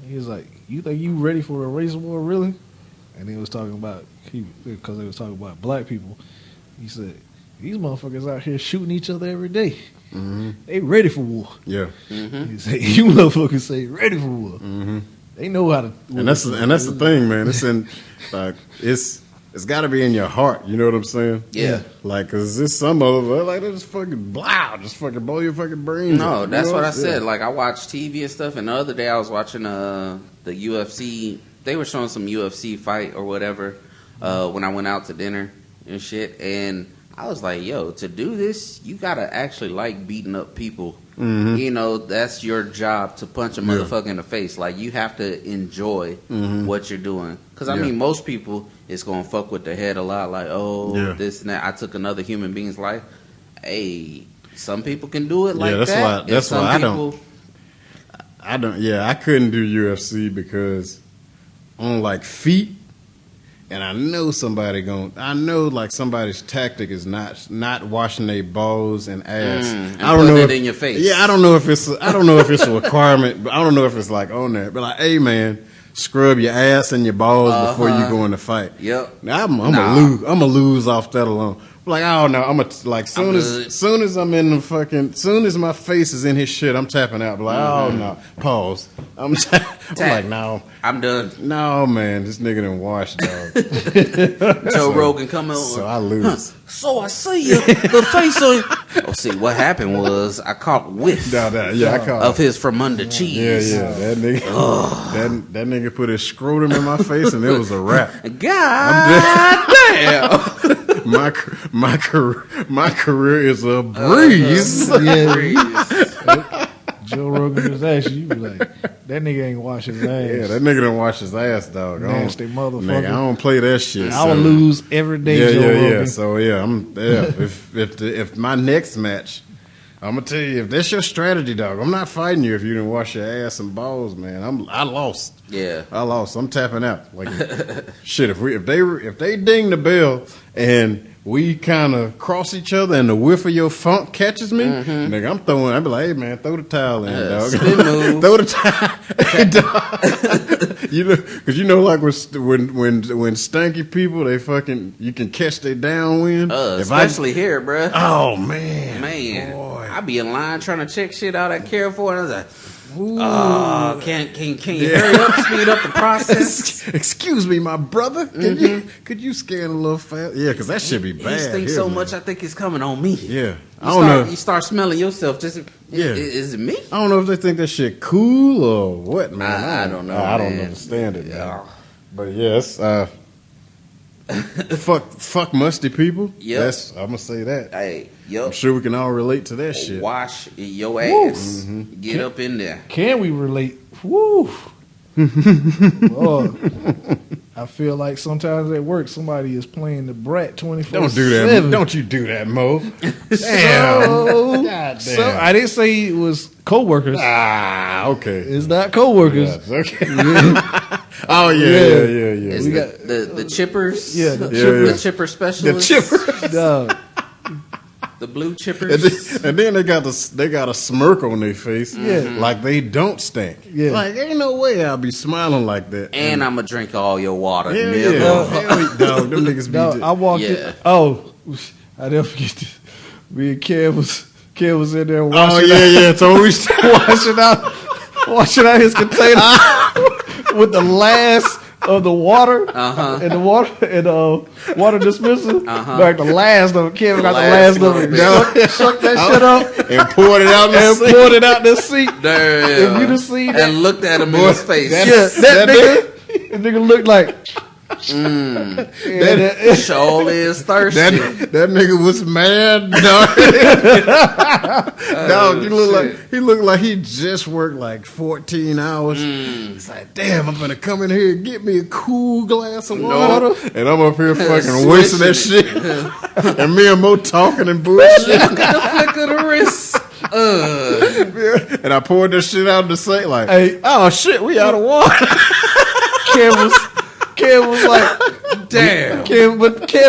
He was like, "You think you ready for a race war, really?" And he was talking about because they was talking about black people. He said, "These motherfuckers out here shooting each other every day. Mm-hmm. They ready for war." Yeah, He said, "You motherfuckers say ready for war. mm-hmm. They know how to." and that's the thing, man. It's in like it's got to be in your heart. You know what I'm saying? Yeah. Like, cause there's some of them like they just fucking just fucking blow your fucking brains. No, out, that's you know? what I said. Yeah. Like I watch TV and stuff, and the other day I was watching the UFC. They were showing some UFC fight or whatever when I went out to dinner and shit, and I was like, "Yo, to do this, you gotta actually like beating up people. Mm-hmm. You know, that's your job to punch a motherfucker in the face. Like you have to enjoy what you're doing. Because I Yeah. mean, most people it's gonna fuck with their head a lot. Like, oh, Yeah. this and that. I took another human being's life. Hey, some people can do it like that's that. why- and that's some why I people, don't. Yeah, I couldn't do UFC because on like feet, and I know like somebody's tactic is not washing their balls and ass. and I don't know putting it in your face. Yeah, I don't know if it's a requirement, but I don't know if it's like on there. But like, hey man, scrub your ass and your balls before you go in the fight. Yep. Now I'm Nah. gonna lose off that alone. Like I don't know. Soon as I'm in the fucking, soon as my face is in his shit, I'm tapping out. Like oh no, pause. I'm like no, I'm done. no man, this nigga done washed dog. Joe Rogan come on. So I lose. So I see you, the face on. Oh, see what happened was I caught whiff I call of his from under cheese. Yeah, that nigga, that nigga put his scrotum in my face, and it was a wrap. God damn. My career is a breeze. Joe Rogan was asking you, like, that nigga ain't wash his ass. Yeah, that nigga done wash his ass, dog. Nasty motherfucker. Nigga, I don't play that shit. I would lose every day, Yeah, Joe Rogan. yeah. So if my next match, I'm gonna tell you, if that's your strategy, dog, I'm not fighting you if you didn't wash your ass and balls, man. I lost. Yeah. I lost. I'm tapping out. Like shit. If they ding the bell and we kind of cross each other and the whiff of your funk catches me, nigga, I be like, hey man, throw the towel in, dog. Spin move. Throw the towel. Hey, dog. You know, because you know, like when stanky people, they fucking, you can catch their downwind. Especially here, bruh. Oh man, boy. I be in line trying to check shit out at Carrefour, and I was like, oh, can you hurry up, speed up the process? Excuse me, my brother. Could you scan a little fast? Yeah, because that should be bad. He stinks so much, I think it's coming on me. Yeah, I don't know. You start smelling yourself. Is it me? I don't know if they think that shit cool or what, man. I don't know. I don't understand it, man. But yes, fuck musty people. Yep. I'm gonna say that. Hey, yep. I'm sure we can all relate to that shit. Wash your ass. Get up in there. Can we relate? Woo. Lord. I feel like sometimes at work somebody is playing the brat 24/7. Don't do that. Don't you do that, Mo. Damn. God damn. So I didn't say it was coworkers. Okay. It's not coworkers. Yes, okay. Oh yeah. We got the chippers. Yeah, the chipper specialists. The chippers. The blue chippers. And then they got a smirk on their face. Yeah. Like they don't stink. Yeah. Like ain't no way I'll be smiling like that. And I'm gonna drink all your water. Hell nigga. yeah. Dog, them niggas be No, I walked Yeah. in. Oh, I never forget this. Me and Kev was in there washing yeah. So we washing out his container with the last of the water and the water dispenser. Like the last of it. Kevin got the last of it. Sucked that shit up and poured it out the seat. Damn. If you'd have seen that, and looked at him in his face. that nigga looked like that show is thirsty. That nigga was mad, dog. Dog, he looked like he just worked like 14 hours. It's like, damn, I'm gonna come in here and get me a cool glass of water, and I'm up here fucking wasting that shit. And me and Mo talking and bullshit. Look at the flick of the wrist. And I poured that shit out in the sink like, Hey. oh shit, we out of water. Kev was like, damn. Kev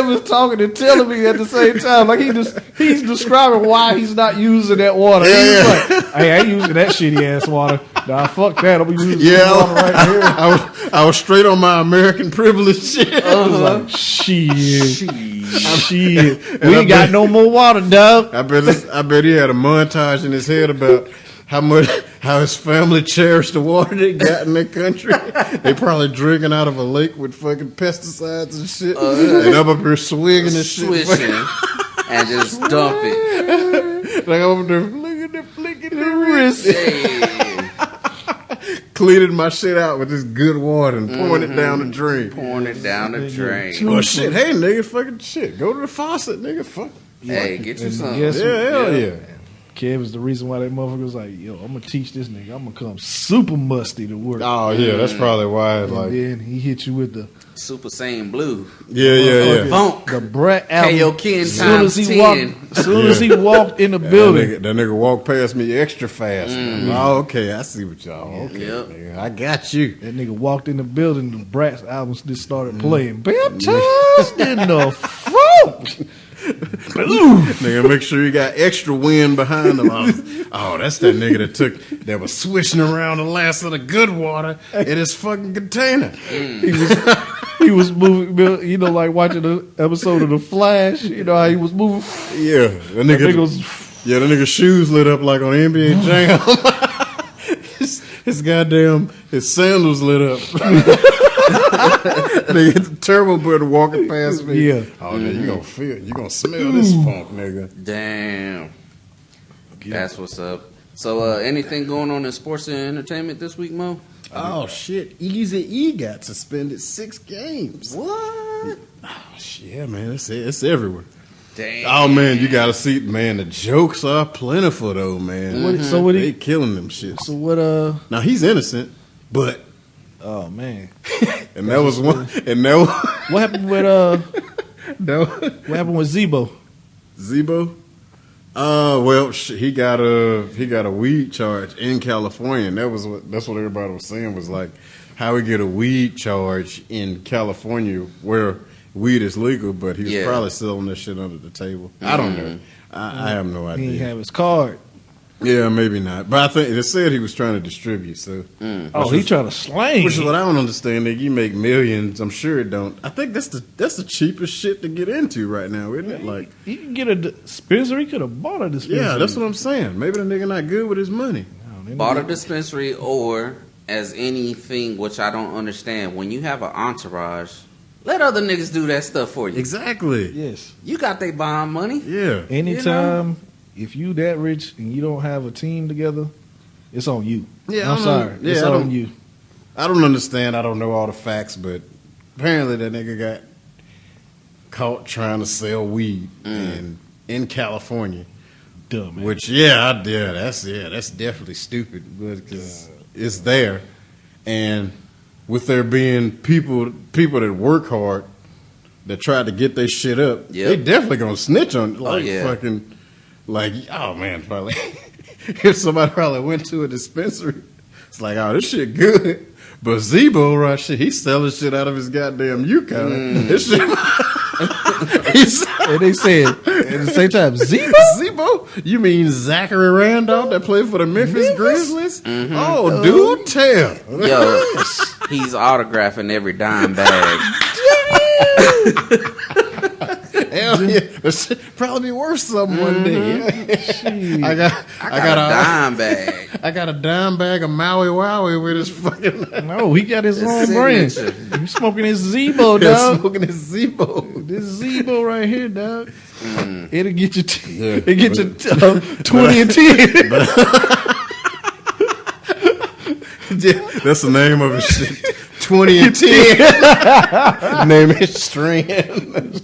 was talking and telling me at the same time, like he's describing why he's not using that water. Yeah, He's like, hey, I ain't using that shitty ass water. Nah, fuck that. I'm using this water right here. I was straight on my American privilege shit. I was like, shit. We ain't got no more water, dog. I bet he had a montage in his head about how his family cherished the water they got in their country. They probably drinking out of a lake with fucking pesticides and shit. And I'm up here swinging and shit. Swishing and just dump it. Like I'm up there flicking the wrist. Cleaning my shit out with this good water and pouring it down the drain. Pouring it down the drain. Oh shit, hey nigga, fucking shit. Go to the faucet, nigga. Fuck. Hey, get you some. Guess what? Yeah. Kev is the reason why that motherfucker was like, yo, I'm gonna teach this nigga. I'm gonna come super musty to work. Oh yeah, that's probably why. Like, then he hit you with the Super Saiyan Blue. Yeah. Funk. the Brat album. KO Ken As soon as times he 10. walked in the building, that nigga walked past me extra fast. Oh, okay, I see what y'all. Okay, Yep. nigga, I got you. that nigga walked in the building. The Brat's albums just started playing. Baptized in the funk. Nigga, make sure you got extra wind behind him. Oh, that's that nigga that was swishing around the last of the good water in his fucking container. He was moving, you know, like watching the episode of The Flash. You know how he was moving. Yeah, that nigga's shoes lit up like on NBA Jam. his sandals lit up. Nigga, the turbo bird walking past me. Yeah. Oh, man, you gonna smell this funk, nigga. Damn. That's what's up. So, anything going on in sports and entertainment this week, Mo? Oh shit! Easy E got suspended 6 games. What? Oh, yeah, man, it's everywhere. Damn. Oh man, you gotta see, man. The jokes are plentiful though, man. So what? They killing them shit. So what? Now he's innocent, but Oh man. and that was one. And that was, What happened with What happened with Zebo? Zebo. Well, he got a weed charge in California, and that's what everybody was saying was like how he get a weed charge in California where weed is legal, but he was Yeah. probably selling that shit under the table. I don't know. I have no He didn't idea. have his card. Yeah, maybe not. But I think it said he was trying to distribute. So, Oh, he trying to slang. which is what I don't understand. That you make millions. I'm sure it don't. I think that's the cheapest shit to get into right now, isn't it? Like, He can get a dispensary. He could have bought a dispensary. yeah, that's what I'm saying. Maybe the nigga not good with his money. Bought a dispensary, or as anything, which I don't understand. When you have an entourage, let other niggas do that stuff for you. Exactly. Yes. You got they bond money. Yeah. Anytime, if you that rich and you don't have a team together, it's on you. Yeah, I'm sorry. Yeah, It's I on don't- you. I don't understand. I don't know all the facts, but apparently that nigga got caught trying to sell weed in California. Dumb, man. Which that's definitely stupid because it's there, and with there being people that work hard that try to get their shit up, Yep. they definitely gonna snitch on fucking like oh man probably if somebody probably went to a dispensary, it's like oh this shit good. But Zebo, right, shit, he's selling shit out of his goddamn Yukon. This shit, And they said at the same time, Zebo? Zebo? You mean Zachary Randolph that played for the Memphis Grizzlies? Oh, dude, tell. Yo, he's autographing every dime bag. Hell yeah. That shit probably be worth something one day. I got a dime bag. I got a dime bag of Maui Wowie with his fucking No, he got his own brand. signature. He's smoking his Zebo, dog. smoking his Zebo. This Zebo right here, dog. It'll get you. Yeah, It get you 20 and 10. Yeah, that's the name of his shit. 20 and 10. Name his strand.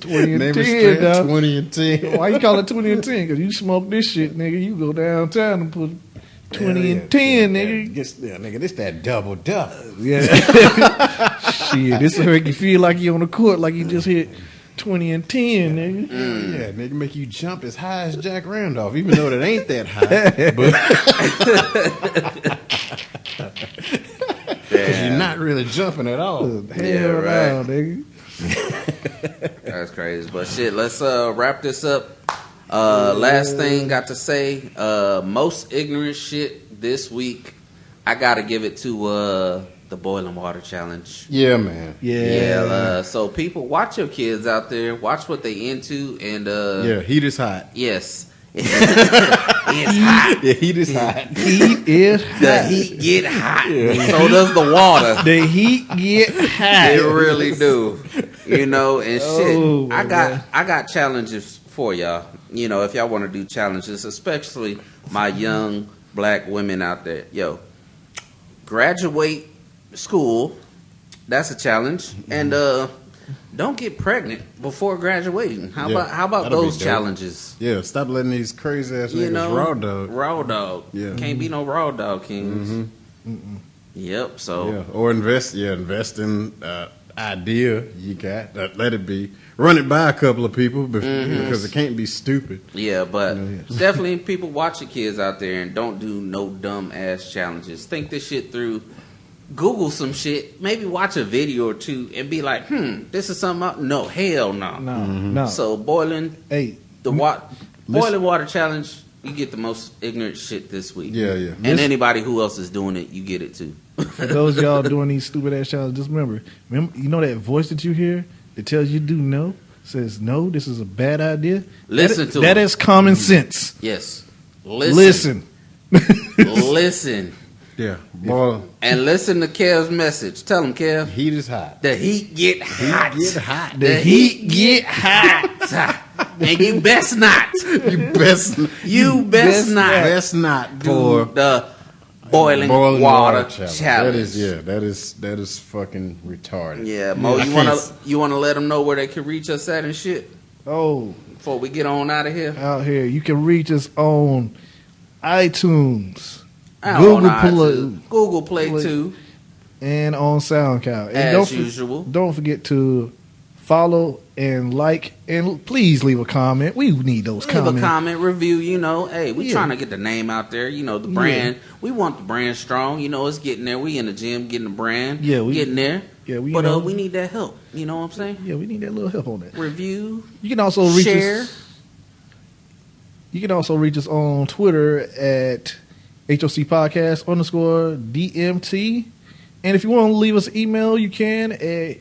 20 and Name his 10, strand dog. 20 and 10. Why you call it 20 and 10? Because you smoke this shit, nigga. You go downtown and put 20 and 10, nigga. Yeah, nigga, this that double duck. Yeah. Shit, this will make you feel like you on the court, like you just hit 20 and 10, nigga. Yeah, nigga, make you jump as high as Jack Randolph, even though that ain't that high. But because you're not really jumping at all. Hell right. no, nigga. That's crazy. But shit, let's wrap this up. Last thing got to say, most ignorant shit this week. I gotta give it to the boiling water challenge. Yeah, man. Yeah. So people, watch your kids out there. Watch what they into, and Yeah, heat is hot. yes, it's hot. Yeah, heat is hot. Heat is The hot. heat get hot. So does the water. The heat get hot. They really do. You know, and shit. Oh, I man. got challenges for y'all. You know, if y'all want to do challenges, especially my young black women out there. Yo, graduate school. That's a challenge. And don't get pregnant before graduating. How Yeah, about that'll be those dope. challenges? Yeah, stop letting these crazy ass You niggas know, raw dog. Raw dog. Yeah. Can't be no raw dog kings. Yep. So Yeah, or invest in idea you got. Let it be. Run it by a couple of people because it can't be stupid. yeah, but definitely people watch your kids out there and don't do no dumb ass challenges. Think this shit through. Google some shit. Maybe watch a video or two and be like, this is something. No, hell no. No. So boiling Hey, boiling water challenge. You get the most ignorant shit this week. Yeah, yeah. And anybody who else is doing it, you get it too. for those of y'all doing these stupid ass challenges, just remember, you know that voice that you hear that tells you do no, says no, this is a bad idea. Listen to that it. is common sense. Yes. Listen. Listen. Yeah, boy, And listen to Kev's message. Tell him, Kev. heat is hot. The heat get hot. Get hot. The heat get hot. And you best not. You best Best not do for the boiling water challenge. That is fucking retarded. Yeah, Mo, you wanna let them know where they can reach us at and shit Oh, before we get on out of here? out here, you can reach us on iTunes, On iTunes. Play, Google Play too. and on SoundCloud. And As usual. Don't forget to follow and like, and please leave a comment. We need those Leave comments. a comment, review. Hey, we Yeah. trying to get the name out there. The brand. We want the brand strong. It's getting there. We in the gym getting the brand. Yeah, we getting there. Yeah, we but know. we need that help. You know what I'm saying? Yeah, we need that little help on that. Review. You can also reach share. us. You can also reach us on Twitter at HOC Podcast _DMT. And if you want to leave us an email, you can at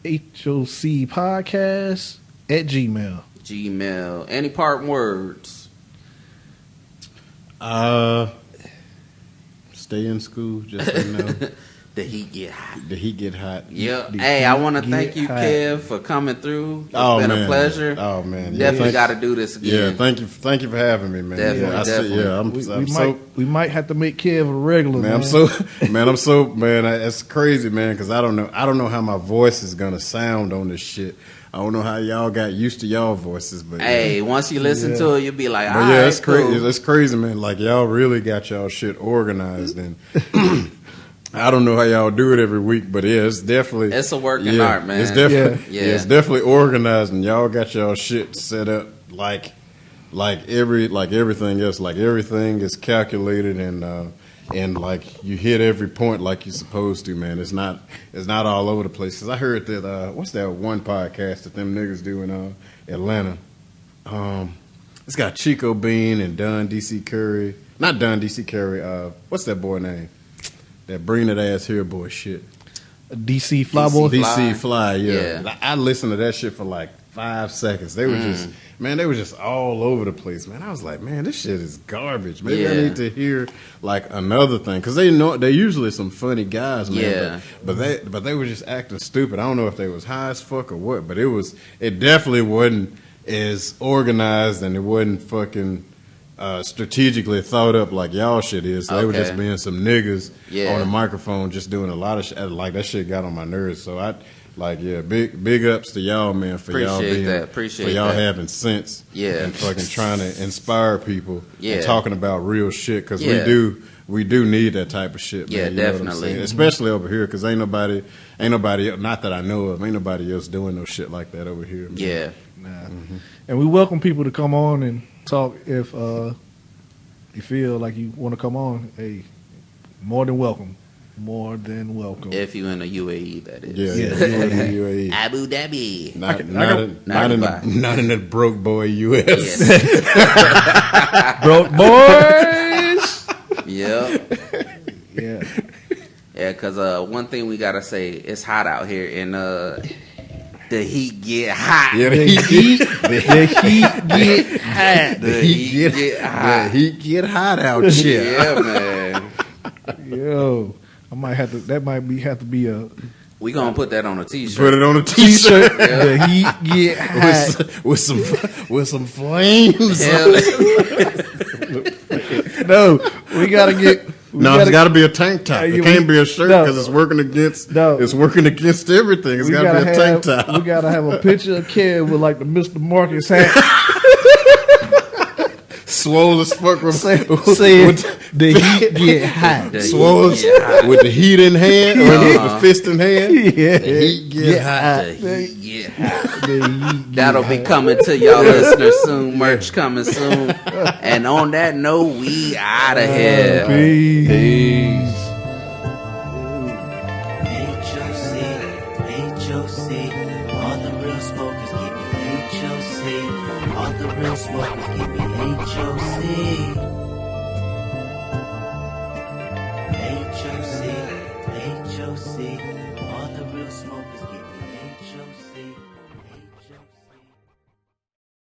HOCpodcast@gmail. Gmail. Any parting words? Stay in school, just so you know. The heat get hot. The heat get hot. Yeah. The Hey, I heat want to get thank you, hot. Kev, for coming through. It's Oh, been a man. pleasure. Oh, man. Yeah, Definitely thanks. got to do this again. Yeah, thank you for having me, man. Definitely, yeah, definitely. We might have to make Kev a regular. Man, that's crazy, man, because I don't know how my voice is gonna sound on this shit. I don't know how y'all got used to y'all voices, but Hey, once you listen to it, you'll be like, but all yeah, right, it's crazy. cool. It's crazy, man. Like y'all really got y'all shit organized, and I don't know how y'all do it every week, but yeah, it's definitely It's a working art, man. It's definitely Yeah. it's definitely organized, and y'all got y'all shit set up like everything else. Like everything is calculated and like you hit every point like you're supposed to, man. It's not all over the place. Because I heard that what's that one podcast that them niggas do in Atlanta? It's got Chico Bean and Don DC Curry. Not Don DC Curry. What's that boy name? That bring that ass here boy shit. DC Flyboy. DC Fly. Yeah. I listened to that shit for like 5 seconds. They were just all over the place, man. I was like, man, this shit is garbage. Maybe I Yeah. need to hear like another thing, because they're usually some funny guys, man. Yeah. But they were just acting stupid. I don't know if they was high as fuck or what, but it definitely wasn't as organized, and it wasn't fucking strategically thought up like y'all shit is. So they were just Okay. being some niggas Yeah. on a microphone just doing a lot of shit. Like that shit got on my nerves. So big ups to y'all, man, for y'all Appreciate being that. Appreciate for y'all that. having sense. Yeah. And fucking trying to inspire people. Yeah. And talking about real shit, because Yeah. we do need that type of shit, man. Yeah, You know what I'm definitely. saying? Especially over here, because ain't nobody, not that I know of, ain't nobody else doing no shit like that over here, man. Yeah. Nah. And we welcome people to come on and talk if you feel like you want to come on. Hey, more than welcome. More than welcome. If you in the UAE, that is. Yeah, Yeah. you in the UAE. Abu Dhabi. Not Not in Dubai. the broke boy US. Yes. Broke boys. Yep. Yeah. Yeah, because one thing we got to say, it's hot out here, and the heat get hot. Yeah, The heat get hot. The heat get hot. The heat get hot out here. Yeah, man. Yo, I might have to. That might have to be a We gonna put that on a t-shirt. Put it on a t-shirt the heat get hot. with some flames. Hell, No, we gotta get. It's got to be a tank top. Yeah, It can't be a shirt no. because it's working against. No. It's working against everything. It's We got to be a tank have. top. We gotta have a picture of Kev with like the Mr. Marcus hat. Swole as fuck. Saying with the heat get hot. The swole heat get hot. with the heat in hand or the fist in hand. Yeah. The heat get hot. The heat get hot. The heat get That'll be coming to y'all listeners soon. Merch coming soon. And on that note, we out of here. Peace. HOC, all the real smokers give me HOC, all the real smokers give me HOC.